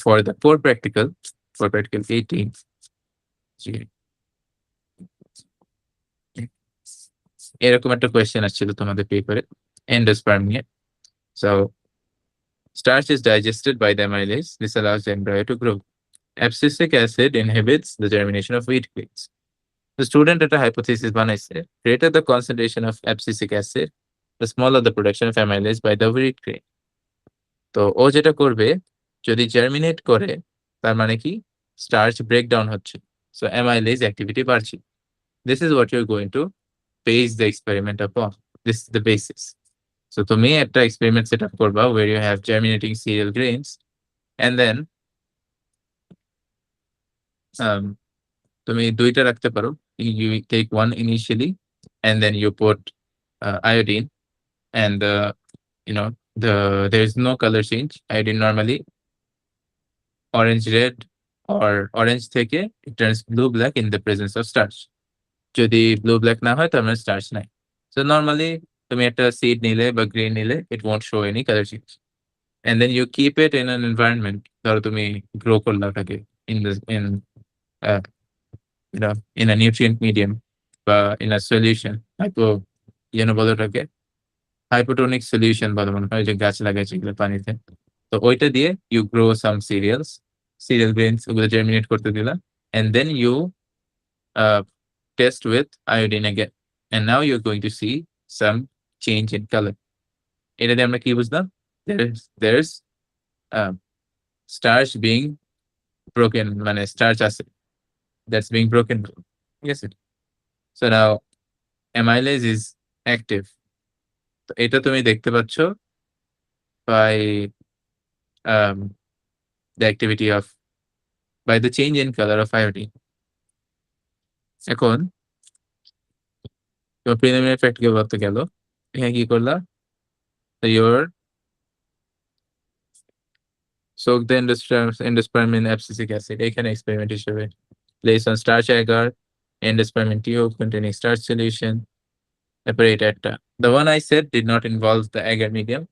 Speaker 1: For the core practical, for practical 18, এরকম একটা question আসছিল তোমাদের পেপারে, endosperm নিয়ে। So starch is digested by the amylase. This allows the embryo to grow. Abscisic acid inhibits the germination of wheat grains. The student at a hypothesis বানাইছে, greater the concentration of abscisic acid, the smaller the production of amylase by the wheat grain. তো ও যেটা করবে, যদি germinate করে তার মানে কি starch breakdown হচ্ছে, so amylase activity বাড়ছে। This is what you're going to base the experiment upon. This is the basis. So তুমি একটা experiment set up করবা where you have germinating cereal grains, and then তুমি দুইটা রাখতে পারো। You take one initially and then you put iodine and there is no color change. Iodine normally orange red or orange থেকে it turns blue black in the presence of starch. যদি blue black না হয় তার মানে starch নাই। So normally তুমি একটা seed নিলে বা grain নিলে it won't show any color change. And then you keep it in an environment ধরো তুমি grow করলা ওটাকে uh, in a nutrient medium বা in a solution বলে ওটাকে hypotonic solution বলে মনে হয় যে গাছ লাগাইছে এগুলো পানিতে। তো ওইটা দিয়ে you grow some cereal grains ওগুলো germinate করতে দিলা and then you uh, test with iodine again and now you're going to see some change in color. এটা দিয়ে আমরা কি বুঝলাম? There's starch being broken, মানে starch আছে that's being broken. ঠিক আছে? So now amylase is active. তো এটা তুমি দেখতে পাচ্ছ by the activity of by the change in color of iodine. এখন তোমার preliminary practical বলতে গেল এখানে কি করলা? Your soak the endosperm in abscisic acid এখানে experiment হিসেবে place on starch agar endosperm in tube containing starch solution তারপরে এটা একটা the one I said did not involve the agar medium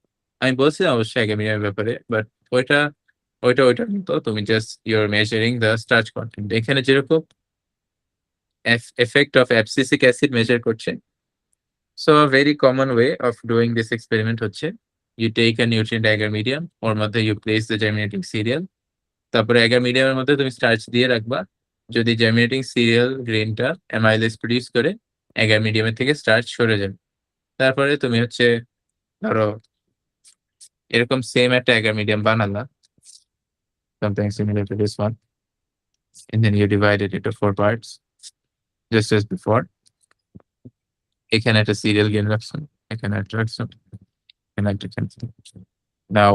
Speaker 1: আমি বলছিলাম অবশ্যই agar medium ব্যাপারে but ওইটার মতো তুমি just you're measuring the starch content এখানে যেরকম effect of abscisic acid measure করছে so a very common way of doing this experiment হচ্ছে you take a nutrient agar medium ওর মধ্যে you place the germinating cereal তারপরে agar medium এর মধ্যে তুমি starch দিয়ে রাখবা যদি germinating cereal grainটা amylase produce করে agar medium এর থেকে starch সরে যাবে তারপরে তুমি হচ্ছে ধরো এরকম সেম একটা agar medium বানালা something similar to this one and then you divide it into 4 parts just as before এখানে একটা cereal grain রাখছো এখানে একটা রাখছো এখানে একটা রাখছো now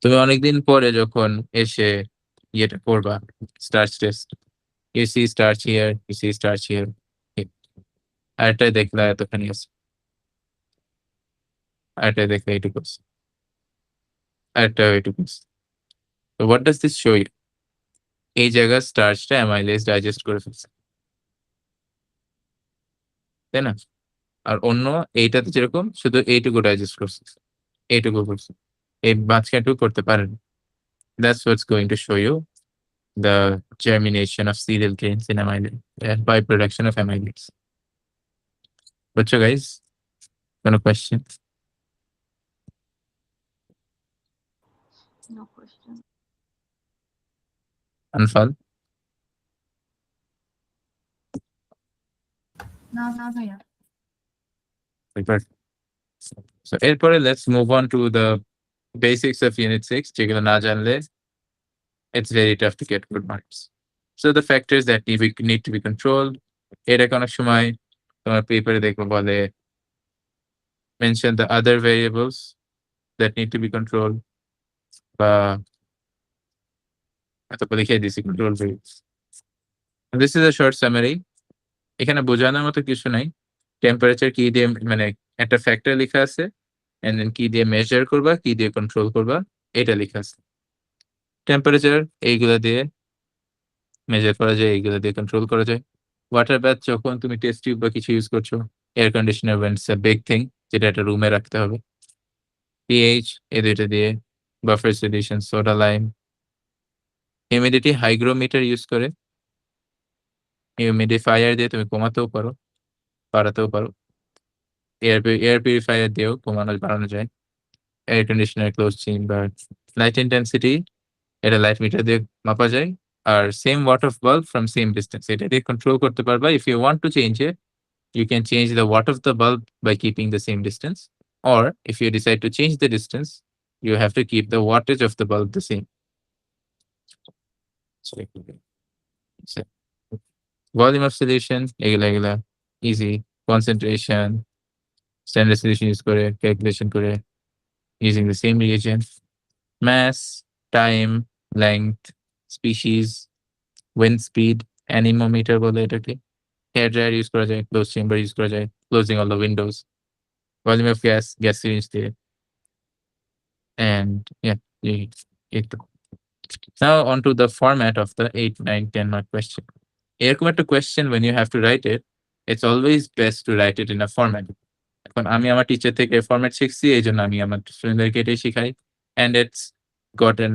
Speaker 1: তুমি অনেকদিন পরে যখন এসে ইয়েটা করবা starch test you see starch here you see starch here আরেকটা দেখলা এতখানি আছে আরেকটা দেখলা এইটুকু আছে আরেকটা এইটুকু আছে so what does this show you এই জায়গায় স্টার্চটা অ্যামাইলেজ ডাইজেস্ট করে ফেলছে তাই না আর অন্য এইটাতে যেরকম শুধু এইটুকু ডাইজেস্ট করছে এইটুকু করছে এই মাঝখানটুকু করতে পারেন that's what's going to show you the germination of cereal grains in amylase by production of amylase বুঝছো guys কোনো question
Speaker 2: No question.
Speaker 1: Anfal
Speaker 3: না ভাইয়া
Speaker 1: Perfect. So এরপরে let's move on to the basics of unit 6 যেগুলো না জানলে it's very tough to get good marks. So the factors that need to be controlled এটা অনেক সময় তোমার পেপারে দেখবো বলে mention the other variables that need to be controlled বা এতক্ষণ লিখে দিছি control variables. This is a short summary. এখানে বোঝানোর মতো কিছু নাই টেম্পারেচার কি দিয়ে মানে একটা ফ্যাক্টর লেখা আছে and then কি দিয়ে মেজার করবা কি দিয়ে কন্ট্রোল করবা এটা লেখা আছে টেম্পারেচার এইগুলা দিয়ে মেজার করা যায় এইগুলা দিয়ে কন্ট্রোল করা যায় ওয়াটার ব্যাথ যখন তুমি টেস্ট টিউব বা কিছু ইউজ করছো air conditioner wants a big thing যেটা একটা রুমে রাখতে হবে পিএইচ এই দুইটা দিয়ে buffer solution soda lime humidity hygrometer use করে হিউমিডিফায়ার দিয়ে তুমি কমাতেও পারো বাড়াতেও পারো এয়ার পিউরিফায়ার দিয়েও বাড়ানো যায় air conditioner close chamber light intensity এটা লাইট মিটার দিয়ে মাপা যায় আর same watt of bulb from same distance এটা দিয়ে কন্ট্রোল করতে পারবা if you want to change it you can change the watt of the bulb by keeping the same distance or if you decide to change the distance you have to keep the wattage of the bulb the same. So, volume of solution এগুলা easy concentration standard solution use করে calculation করে using the same reagent mass time length species wind speed anemometer বলে এটাকে। Hair dryer use করা যায়, close chamber use করা যায়, closing all the Windows, volume of gas, gas syringe দিয়ে। And yeah, it. Now on to the format of the 8, 9, 10 mark question. এরকম একটা question when you have to write it, it's always best to write it in a format. এখন আমি আমার teacher থেকে format শিখছি, এই জন্য আমি আমার স্টুডেন্টদেরকে এটাই শিখাই, and it's gotten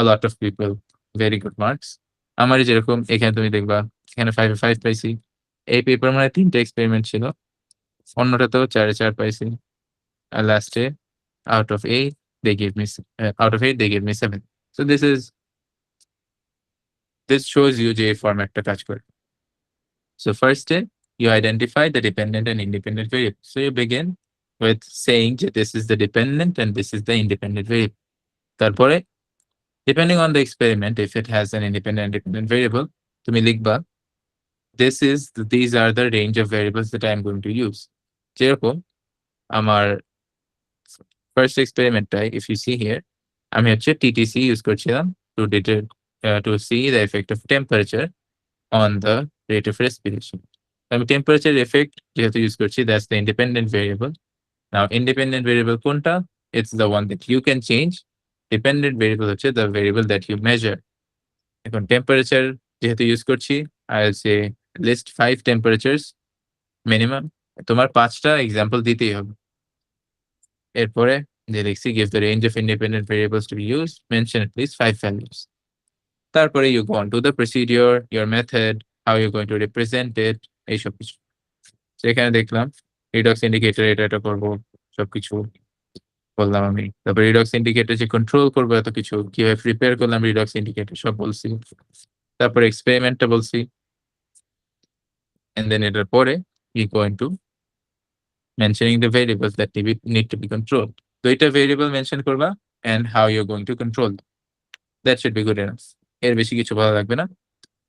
Speaker 1: a lot of people very good marks. আমারই যেরকম এখানে তুমি দেখবা এখানে 5 এ 5 পাইছি। এই পেপার মানে 3 টা এক্সপেরিমেন্ট ছিল, অন্যটাতেও 4 এ 4 পাইছি। আর লাস্টে out of 8 they gave me out of 8 they gave me 7. So this shows you যে ফরম্যাটটা কাজ করে। So first step, you identify the dependent and independent variable. So you begin with saying that this is the dependent and this is the independent variable. তারপরে, depending on the experiment, if it has an independent and dependent variable, তুমি লিখবা these are the range of variables that I am going to use. যেরকম আমার first experiment, if you see here, আমি হচ্ছে TTC use করছিলাম to see the effect of temperature on the rate of respiration. আমি temperature effect যেহেতু use করছি, that's the independent variable. Now independent variable কোনটা? It's the one that you can change. Dependent variable হচ্ছে the variable that you measure. এখন temperature যেহেতু use করছি, I'll say list 5 temperatures minimum. তোমার 5টা example দিতেই হবে। এরপরে যে লিখছি give the range of independent variables to be used, mention at least 5 values. তারপরে you go on to the procedure, your method, how you're going to represent it, এইসব কিছু। সেখানে দেখলাম রিডক্স ইন্ডিকেটর এটা করবো, সবকিছু বললাম আমি। তারপর রিডক্স ইন্ডিকেটর যে কন্ট্রোল করবো এত কিছু, কিভাবে প্রিপেয়ার করলাম রিডক্স ইন্ডিকেটর সব বলছি। তারপর এক্সপেরিমেন্টটা বলছি, and then এটার পরে you go into mentioning the variables that need to be controlled. তো এটা ভেরিয়েবল মেনশন করবা and how you're going to control them. That should be good enough. এর বেশি কিছু ভালো লাগবে না।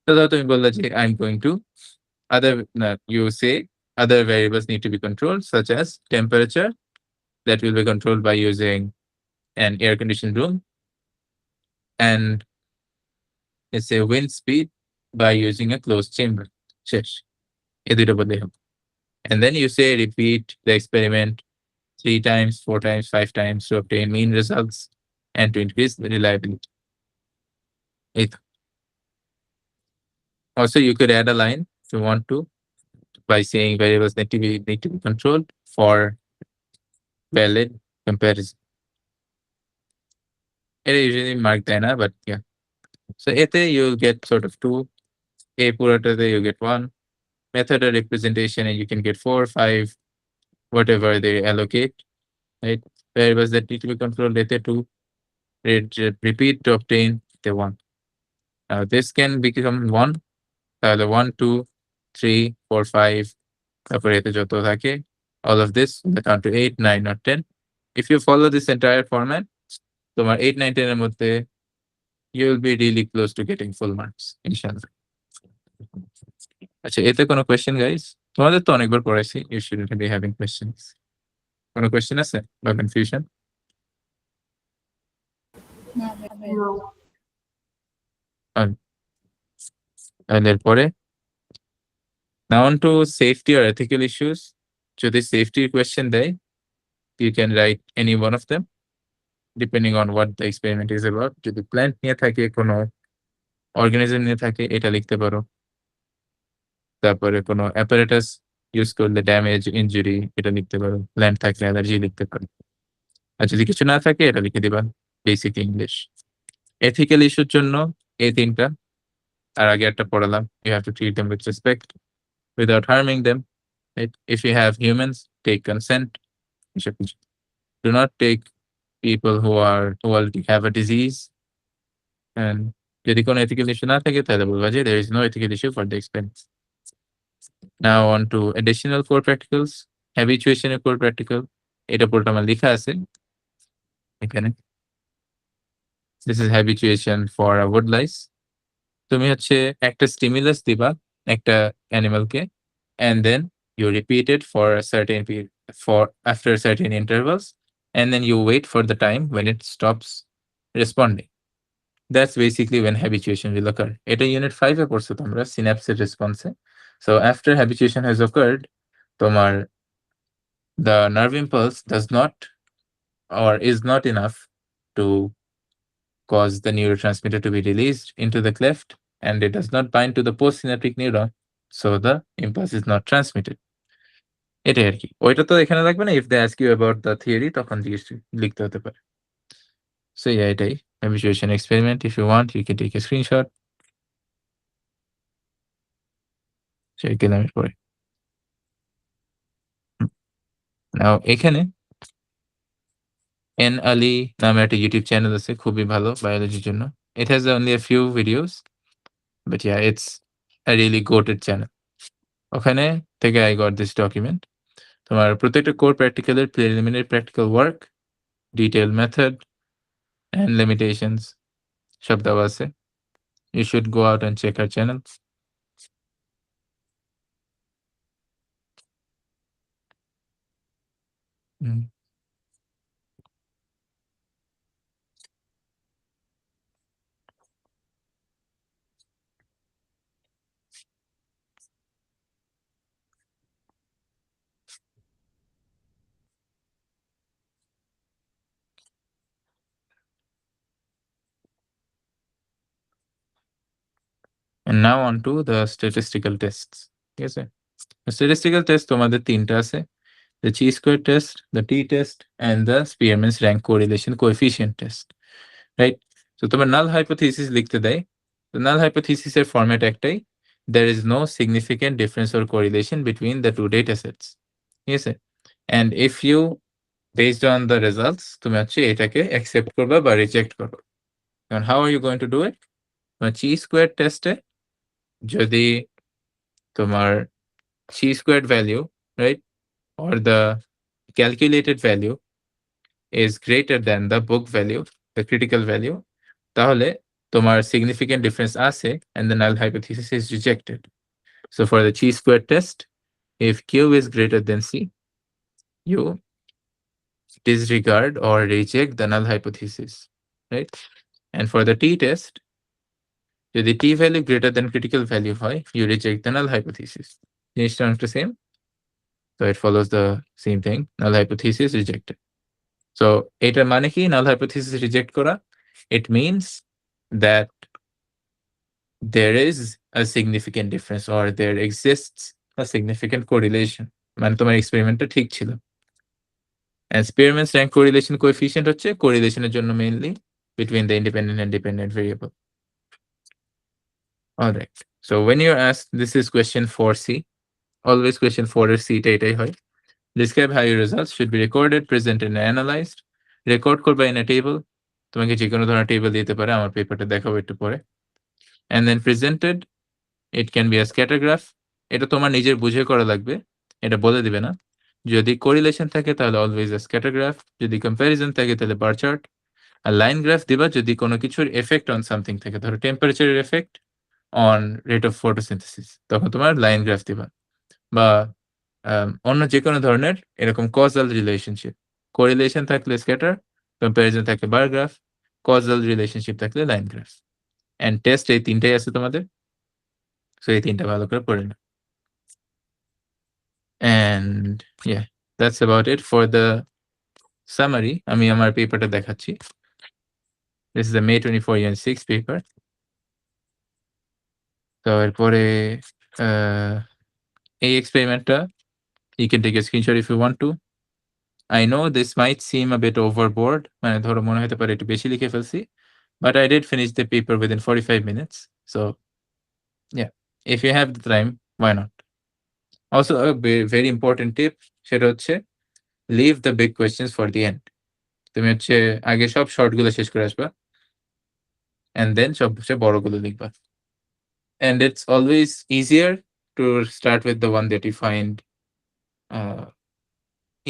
Speaker 1: তো ধরো তুমি বললে যে I'm going to you say other variables need to be controlled, such as temperature, that will be controlled by using an air conditioned room, and let's say wind speed by using a closed chamber. শেষ, এই দুটো বললেই হবে। And then you say repeat the experiment 3 times, 4 times, 5 times to obtain mean results and to increase the reliability. এই তো। Also, you could add a line if you want to by saying variables need to be controlled for valid comparison. It usually mark দেয় না, but yeah. So এতে you'll get sort of 2. A পুরোটাতে you get 1. Method of representation and you can get 4, 5, whatever they allocate. Right? Variables that need to be controlled, এতে 2. Repeat to obtain the 1. Now this can become 1. The 1, 2, 3, 4, 5. তারপরে এতে যত থাকে, all of this will count to 8, 9 or 10. If you follow this entire format, তোমার 8, 9, 10 এর মধ্যে you will be really close to getting full marks, inshallah. আচ্ছা, এতে কোনো কোয়েশ্চেন গাইস? তোমাদের তো অনেকবার পড়াইছি, you shouldn't be having questions. কোনো কোয়েশ্চেন আছে বা কনফিউশন?
Speaker 2: No.
Speaker 1: And এরপরে now on to safety or ethical issues. যদি safety question দেয়, you can write any one of them depending on what the experiment is about. যদি plant নিয়ে থাকে, কোনো organism নিয়ে থাকে, এটা লিখতে পারো। তারপরে কোনো apparatus ইউজ করলে ড্যামেজ, ইনজুরি, এটা লিখতে পারো। প্ল্যান্ট থাকলে অ্যালার্জি লিখতে পারো। আর যদি কিছু না থাকে এটা লিখে দিবা বেসিক ইংলিশ। এথিক্যাল ইস্যুর জন্য এই 3টা, আর আগে একটা পড়ালাম, you have to treat them with respect without harming them. Right? If you have humans, take consent. এসব কিছু। Do not take people who already have a disease. And যদি কোনো ethical issue না থাকে তাহলে বলবা যে there is no ethical issue for the experiment. Now on to additional core practicals. Habituation এর core practical, এটা পুরোটা আমার লেখা আছে এখানে। This is habituation for a wood lice. তুমি হচ্ছে একটা স্টিমুলাস দিবা একটা অ্যানিমালকে, and then you repeat it for a certain period, after certain intervals, and then you wait for the time when it stops responding. That's basically when habituation will occur. এটা unit 5 এ পড়ছো তোমরা synapse response A. So after habituation has occurred, তোমার the nerve impulse does not or is not enough to cause the neurotransmitter to be released into the cleft, and it does not bind to the postsynaptic neuron, so the impulse is not transmitted. এটাই আর কি। ওইটা তো এখানে লাগবে না, if they ask you about the theory তখন জিজ্ঞেস লিখতে হতে পারে। So yeah, এটাই habituation experiment. If you want, you can take a screenshot. Share করলাম এরপরে। Now এখানে এন আলী নামে একটা ইউটিউব চ্যানেল আছে, খুবই ভালো বায়োলজির জন্য। It has only a few videos, but yeah, it's a really goated channel. ওখানে থেকে I got this document. তোমার প্রত্যেকটা কোর প্র্যাকটিক্যালের preliminary practical work, detail method and limitations সব দেওয়া আছে। You should go out and check our channel. And now on to the statistical tests. ঠিক আছে? Statistical test তোমাদের 3টা আছে। The chi-square test, the t-test, and the Spearman's rank correlation coefficient test. Right? So তোমার null hypothesis লিখতে দেয়। The null hypothesis এর format একটাই, there is no significant difference or correlation between the two datasets. ঠিক আছে? And if you, based on the results, তুমি হচ্ছে এটাকে accept করবা বা reject করবা। And how are you going to do it? তোমার chi-square test এ যদি তোমার chi-squared value, right, or the calculated value is greater than the book value, the critical value, তাহলে তোমার significant difference আছে and the null hypothesis is rejected. So for the chi-squared test, if Q is greater than C, you disregard or reject the null hypothesis, right? And for the t-test, যদি t value greater than critical value হয়, you reject the null hypothesis. জিনিসটা অনেকটা same. So it follows the same thing, null hypothesis rejected. So এটার মানে কি null hypothesis reject করা? It means that there is a significant difference or there exists a significant correlation. মানে তোমার এক্সপেরিমেন্টটা ঠিক ছিল। And Spearman's rank correlation coefficient হচ্ছে correlationের জন্য mainly between the independent and dependent variable. All right. So when you're asked, this is question 4C. Always question 4 এর C টা এটাই হয়। Describe how your results should be recorded, presented, and analyzed. Record করবা in a table. তোমাকে যে কোনো ধরনের table দিতে পারে, আমার পেপারটা দেখাবো একটু পরে। And then presented, it can be a scatter graph. এটা তোমার নিজের বুঝে করা লাগবে, এটা বলে দিবে না। যদি correlation থাকে তাহলে always a scatter graph, যদি comparison থাকে তাহলে bar chart, আর line graph দিবা যদি কোনো কিছুর effect on something থাকে, ধরো temperature effect on rate of photosynthesis, তখন তোমার line graph দিবা। বা অন্য যে কোনো ধরনের এরকম causal relationship, correlation থাকলে scatter, comparison থাকলে bar graph, causal relationship থাকলে line graph, and test এই তিনটাই আছে তোমাদের। So এই তিনটা ভালো করে পড়ে নাও। And yeah, that's about it for the summary. আমি আমার পেপারটা দেখাচ্ছি। This is the May 24 Unit 6 paper. তো এরপরে এই এক্সপেরিমেন্টটা you can take a screenshot if you want to. I know this might seem a bit overboard, মানে ধরো মনে হতে পারে একটু বেশি লিখে ফেলছি, but I did finish the paper within 45 minutes. So yeah, if you have the time, why not? Also a very important tip, সেটা হচ্ছে leave the big questions for the end. তুমি হচ্ছে আগে সব শর্টগুলো শেষ করে আসবা and then সবচেয়ে বড়গুলো লিখবা। And it's always easier to start with the one that you find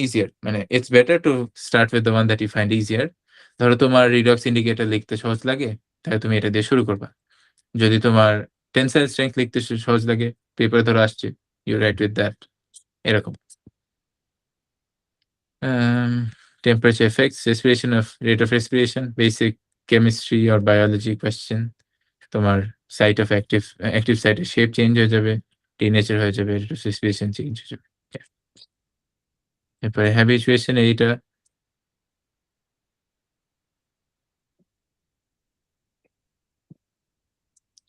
Speaker 1: easier. মানে it's better to start with the one that you find easier. ধরো তোমার রিডক্স ইন্ডিকেটর লিখতে সহজ লাগে, তাহলে তুমি এটা দিয়ে শুরু করবা। যদি তোমার টেনসাইল স্ট্রেংথ লিখতে সহজ লাগে, পেপার ধরো আসছে, you write with that, এরকম। Temperature effects, respiration of rate of respiration, basic chemistry or biology question, তোমার সাইট অফ অ্যাক্টিভ সাইটের শেপ চেঞ্জ হয়ে যাবে, টেনেচার হয়ে যাবে, রেসপিরেশন চেঞ্জ হয়ে যাবে। এরপরে হ্যাবিচুয়েশন এইটা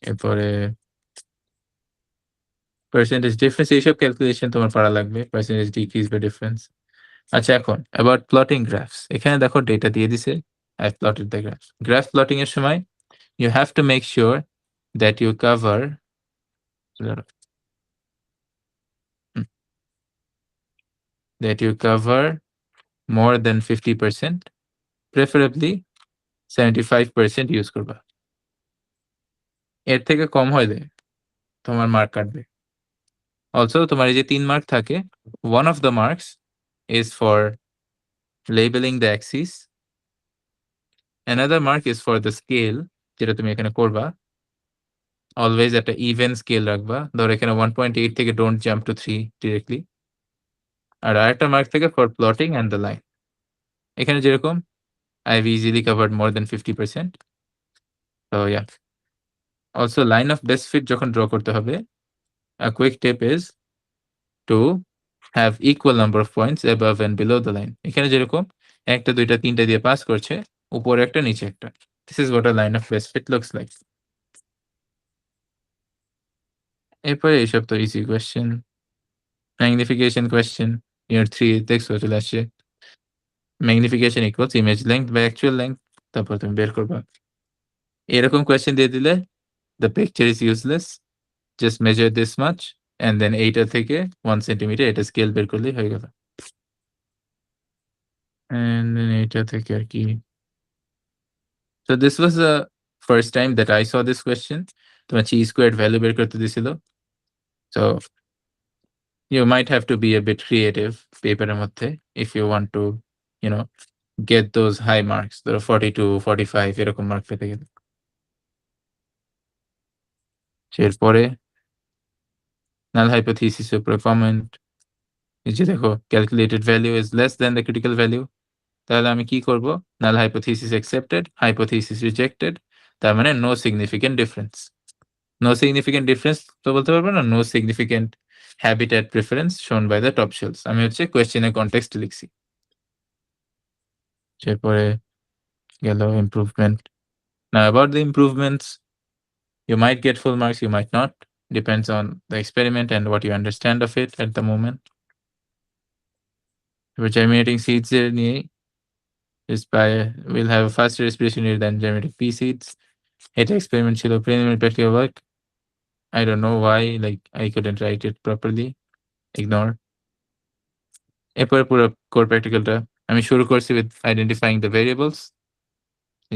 Speaker 1: এরপরে পার্সেন্টেজ ডিফারেন্স, এইসব ক্যালকুলেশন তোমার পারা লাগবে, পার্সেন্টেজ ডিক্রিজ বা ডিফারেন্স। আচ্ছা, এখন অ্যাবাউট প্লটিং গ্রাফস। এখানে দেখো ডেটা দিয়ে দিছে, I plotted the graph. Graph plotting এর সময় you have to make sure that you cover more than 50%, preferably 75% use করবা। এর থেকে কম হইলে তোমার মার্ক কাটবে। অলসো তোমার এই যে 3 মার্ক থাকে, one of the marks is for labeling the axis, another mark is for the scale, যেটা তুমি এখানে করবা। অলওয়েজ একটা ইভেন স্কেল রাখবা, ধরো এখানে 1.8 থেকে ডোন্ট জাম্প টু 3 ডিরেক্টলি। আর আরেকটা মার্ক থাকে for plotting and the line. এখানে যেরকম I've easily covered more than 50%. So yeah. Also, line of best fit যখন draw করতে হবে, a quick tip is to have equal number of points above and below the line. এখানে যেরকম একটা, দুইটা, তিনটা দিয়ে পাস করছে, উপরে একটা, নিচে একটা। This is what a line of best fit looks like. এরপরে এইসব তো easy question. Magnification question, year 3 দেখছো চলে আসছে। Magnification equals image length by actual length, তারপর তুমি বের করবা। এরকম কোয়েশ্চেন দিয়ে দিলে the picture is useless, just measure this much and then 8 থেকে 1 সেন্টিমিটার এটা স্কেল বের করলেই হয়ে গেল। And then 8 থেকে আর কি। So this was the first time that I saw this question. তোমার chi squared value বের করতে দিছিল। So you might have to be a bit creative পেপারের মধ্যে if you want to, you know, get those high marks, ধরো 42, 45 এরকম mark পেতে গেলে। এরপরে null hypothesis এর উপরে কমেন্ট। এই যে দেখো calculated value is less than the critical value, তাহলে আমি কি করব? null hypothesis accepted, hypothesis rejected, তার মানে no significant difference. No significant difference তো বলতে পারবো না, no significant habitat preference shown by the top shells. আমি হচ্ছে কোয়েশ্চেনের কনটেক্সট লিখছি। এরপরে গেল improvement. Now about the improvements, you might get full marks, you might not, depends on the experiment and what you understand of it at the moment. Germinating seeds নিয়ে is by will have a faster respiration rate than germinating pea seeds. এটা experiment ছিল, preliminary practical work. I don't know why, like I couldn't write it properly. Ignore. এরপরে পুরো core প্র্যাকটিক্যালটা আমি শুরু করছি with identifying the variables,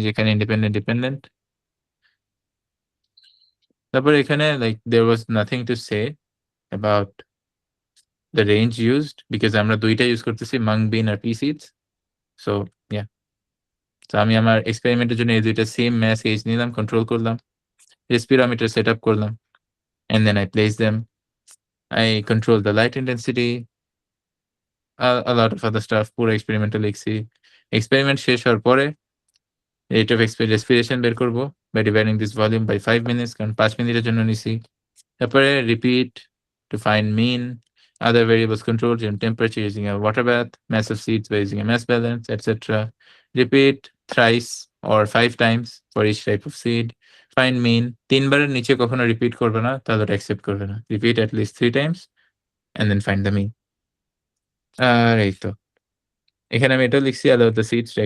Speaker 1: যেখানে independent, dependent. তারপর এখানে like there was nothing to say about the range used because আমরা দুইটা ইউজ করতেছি, mung bean আর pea seeds. So yeah. So আমি আমার এক্সপেরিমেন্টের জন্য এই দুইটা সেম ম্যাস এজ নিলাম, কন্ট্রোল করলাম, respirometer set up করলাম, and then I place them. I control the light intensity, a lot of other stuff. পুরো এক্সপেরিমেন্টে লিখছি। এক্সপেরিমেন্ট শেষ হওয়ার পরে rate of respiration বের করব by dividing this volume by 5 minutes, কারণ 5 মিনিটের জন্য নিছি। তারপরে repeat to find mean, other variables controlled in temperature using a water bath, mass of seeds by using a mass balance, etc. Repeat thrice or 5 times for each type of seed. Find mean, 3 বারের নিচে কখনো repeat করবে না, তাহলে ওটা accept করবে না। Repeat at least 3 times and then find the mean. আর এই তো এখানে আমি এটা লিখছি, allow the seeds to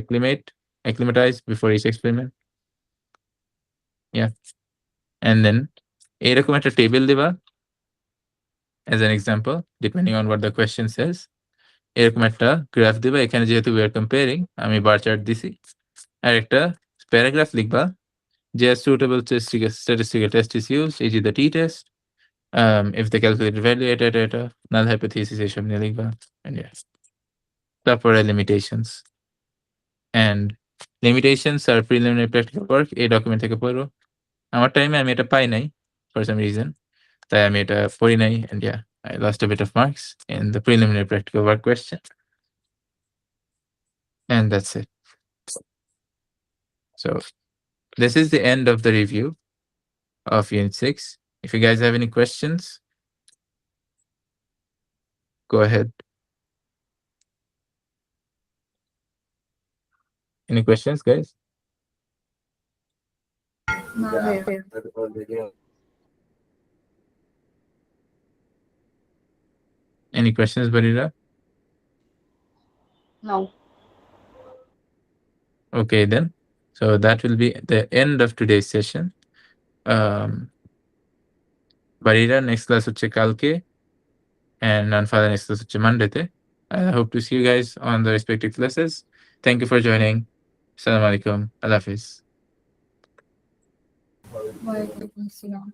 Speaker 1: acclimatize before each experiment. Yeah. And then এরকম একটা টেবিল দিবা as an example, depending on what the question says. এরকম একটা গ্রাফ দিবা, এখানে যেহেতু we are comparing, আমি বার চার্ট দিছি। আর একটা প্যারাগ্রাফ লিখবা যে suitable statistical test is used, e.g. the t-test, if the calculated value এটা null hypothesis এইসব নিয়ে লিখবা। And yes. তারপরে limitations. And limitations are preliminary practical work, এই ডকুমেন্ট থেকে পড়ো। আমার টাইমে আমি এটা পাই নাই for some reason, তাই আমি এটা পড়ি নাই, and yeah, I lost a bit of marks in the preliminary practical work question. And that's it. So this is the end of the review of Unit 6. If you guys have any questions, go ahead. Any questions, guys? Any questions, Barira?
Speaker 2: No.
Speaker 1: Okay, then. So that will be the end of today's session. Barira, next class হচ্ছে কালকে, and Nanfada next class হচ্ছে Monday. I hope to see you guys on the respective classes. Thank you for joining. Assalamu alaikum. Allah Hafiz.
Speaker 3: Walaikum assalam.